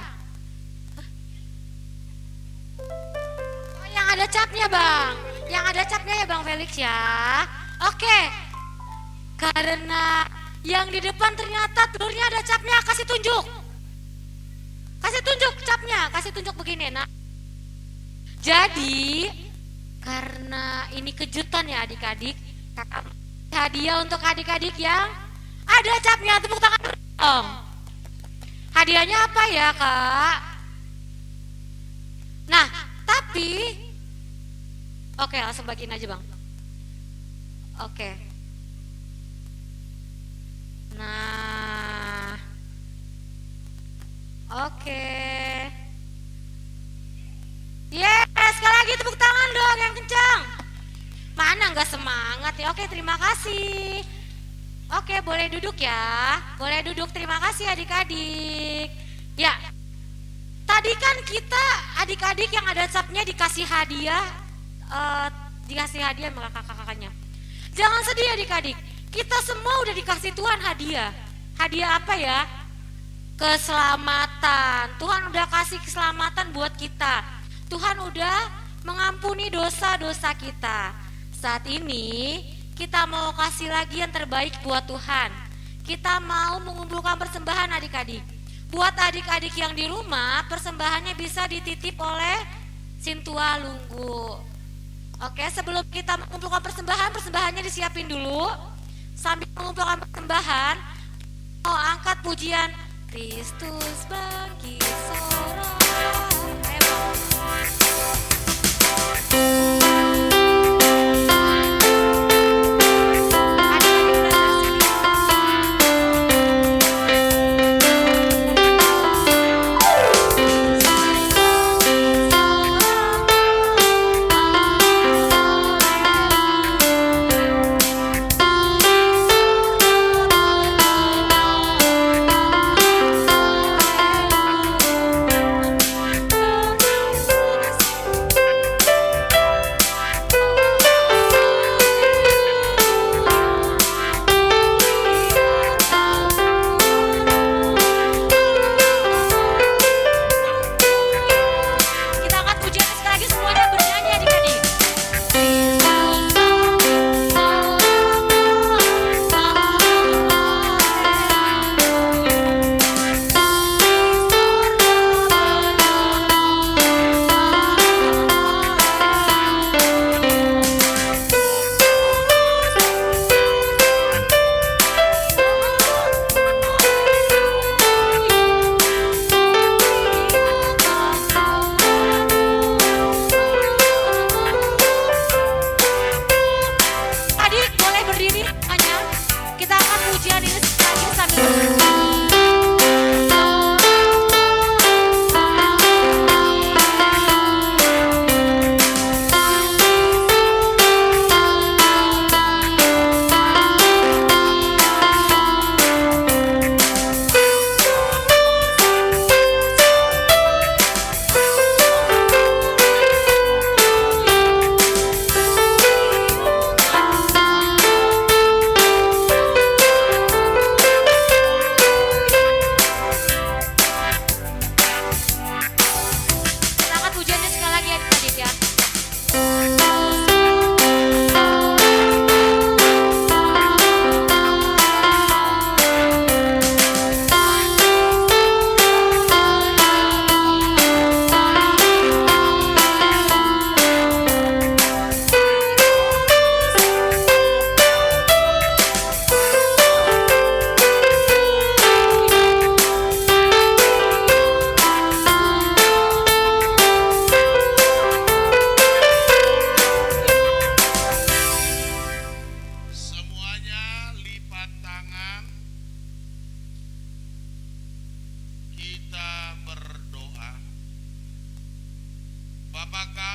Oh, yang ada capnya bang. Yang ada capnya ya bang Felix ya. Oke, karena yang di depan ternyata telurnya ada capnya, kasih tunjuk. Kasih tunjuk capnya, kasih tunjuk begini. Nah, jadi karena ini kejutan ya adik-adik, kakak hadiah untuk adik-adik yang ada capnya, tepuk tangan dong. Hadiahnya apa ya kak? Nah, tapi oke langsung bagiin aja bang. Oke. Nah, oke. Yes, sekali lagi tepuk tangan dong yang kencang. Mana nggak semangat ya? Oke, terima kasih. Oke, boleh duduk ya. Boleh duduk, terima kasih adik-adik. Ya, tadi kan kita adik-adik yang ada capnya dikasih hadiah, dikasih hadiah sama kakak-kakaknya. Jangan sedih adik-adik. Kita semua udah dikasih Tuhan hadiah. Hadiah apa ya? Keselamatan. Tuhan udah kasih keselamatan buat kita. Tuhan udah mengampuni dosa-dosa kita. Saat ini kita mau kasih lagi yang terbaik buat Tuhan. Kita mau mengumpulkan persembahan adik-adik. Buat adik-adik yang di rumah, persembahannya bisa dititip oleh Sintua Lunggu. Oke, sebelum kita mengumpulkan persembahan, persembahannya disiapin dulu. Sambil mengumpulkan persembahan, mau angkat pujian Kristus bangkit sorang.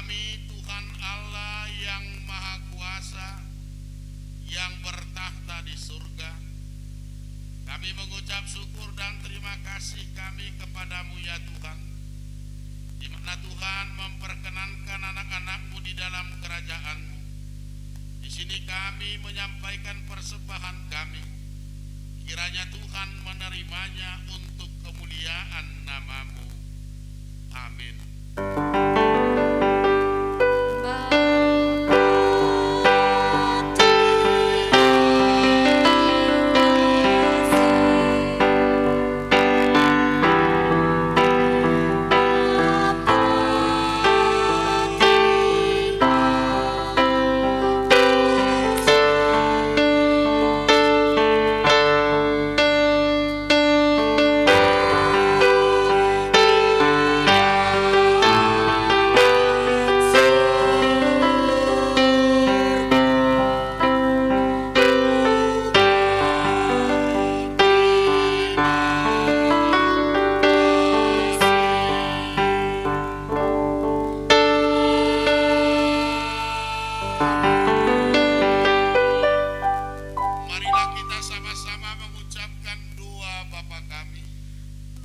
kami, Tuhan Allah yang Maha Kuasa, yang bertahta di surga, kami mengucap syukur dan terima kasih kami kepadamu ya Tuhan, di mana Tuhan memperkenankan anak-anak-Mu di dalam kerajaan-Mu. Di sini kami menyampaikan persembahan kami, kiranya Tuhan menerimanya untuk kemuliaan nama-Mu. Amin.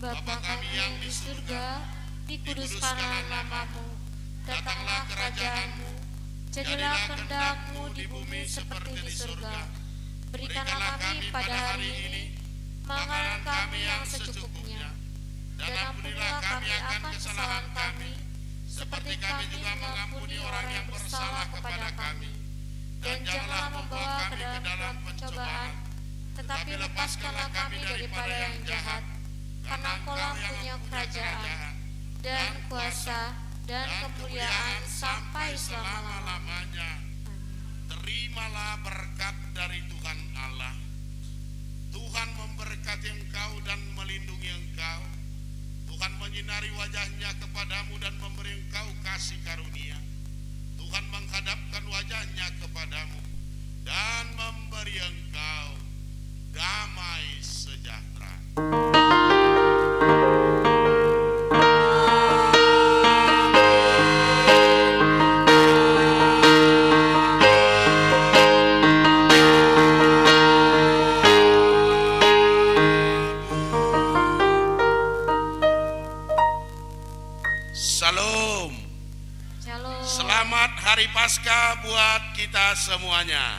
Bapa kami yang di surga, dikuduskanlah nama-Mu, datanglah kerajaan-Mu, jadilah kehendak-Mu di bumi seperti di surga. Berikanlah kami pada hari ini makanan kami yang secukupnya, dan ampunilah kami akan kesalahan kami, seperti kami juga mengampuni orang yang bersalah kepada kami. Dan janganlah membawa kami ke dalam pencobaan, tetapi lepaskanlah kami daripada yang jahat. Karena Engkau-lah punya kerajaan dan kuasa dan kemuliaan sampai selama-lamanya. Terimalah berkat dari Tuhan Allah. Tuhan memberkati engkau dan melindungi engkau. Tuhan menyinari wajahnya kepadamu dan memberi engkau kasih karunia. Tuhan menghadapkan wajahnya kepadamu dan memberi engkau damai sejahtera. Salam. Selamat Hari Paskah buat kita semuanya.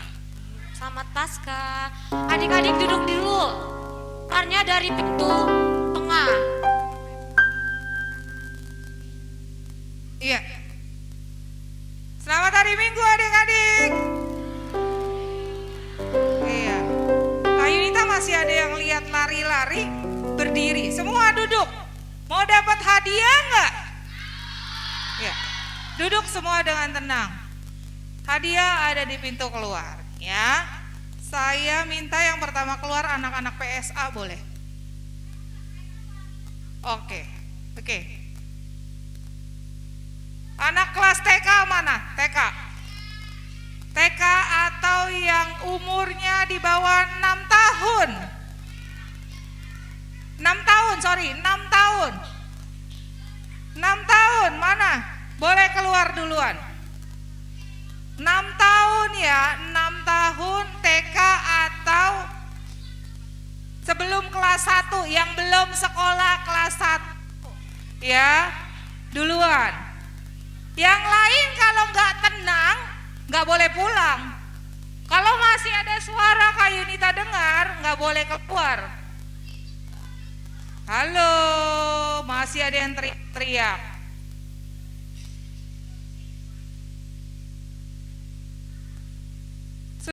Selamat Paskah. Adik-adik duduk dulu. Keluarnya dari pintu tengah. Iya. Selamat hari Minggu adik-adik. Iya. Kak Yunita masih ada yang lihat lari-lari, berdiri. Semua duduk. Mau dapat hadiah nggak? Ya. Duduk semua dengan tenang. Hadiah ada di pintu keluar, ya. Saya minta yang pertama keluar anak-anak PSA boleh. Oke. Anak kelas TK mana? TK atau yang umurnya di bawah 6 tahun. 6 tahun. 6 tahun mana? Boleh keluar duluan. 6 tahun ya, 6 tahun TK atau sebelum kelas 1 yang belum sekolah kelas 1. Ya, duluan. Yang lain kalau nggak tenang, nggak boleh pulang. Kalau masih ada suara Kak Yunita dengar, nggak boleh keluar. Halo, masih ada yang teriak-teriak.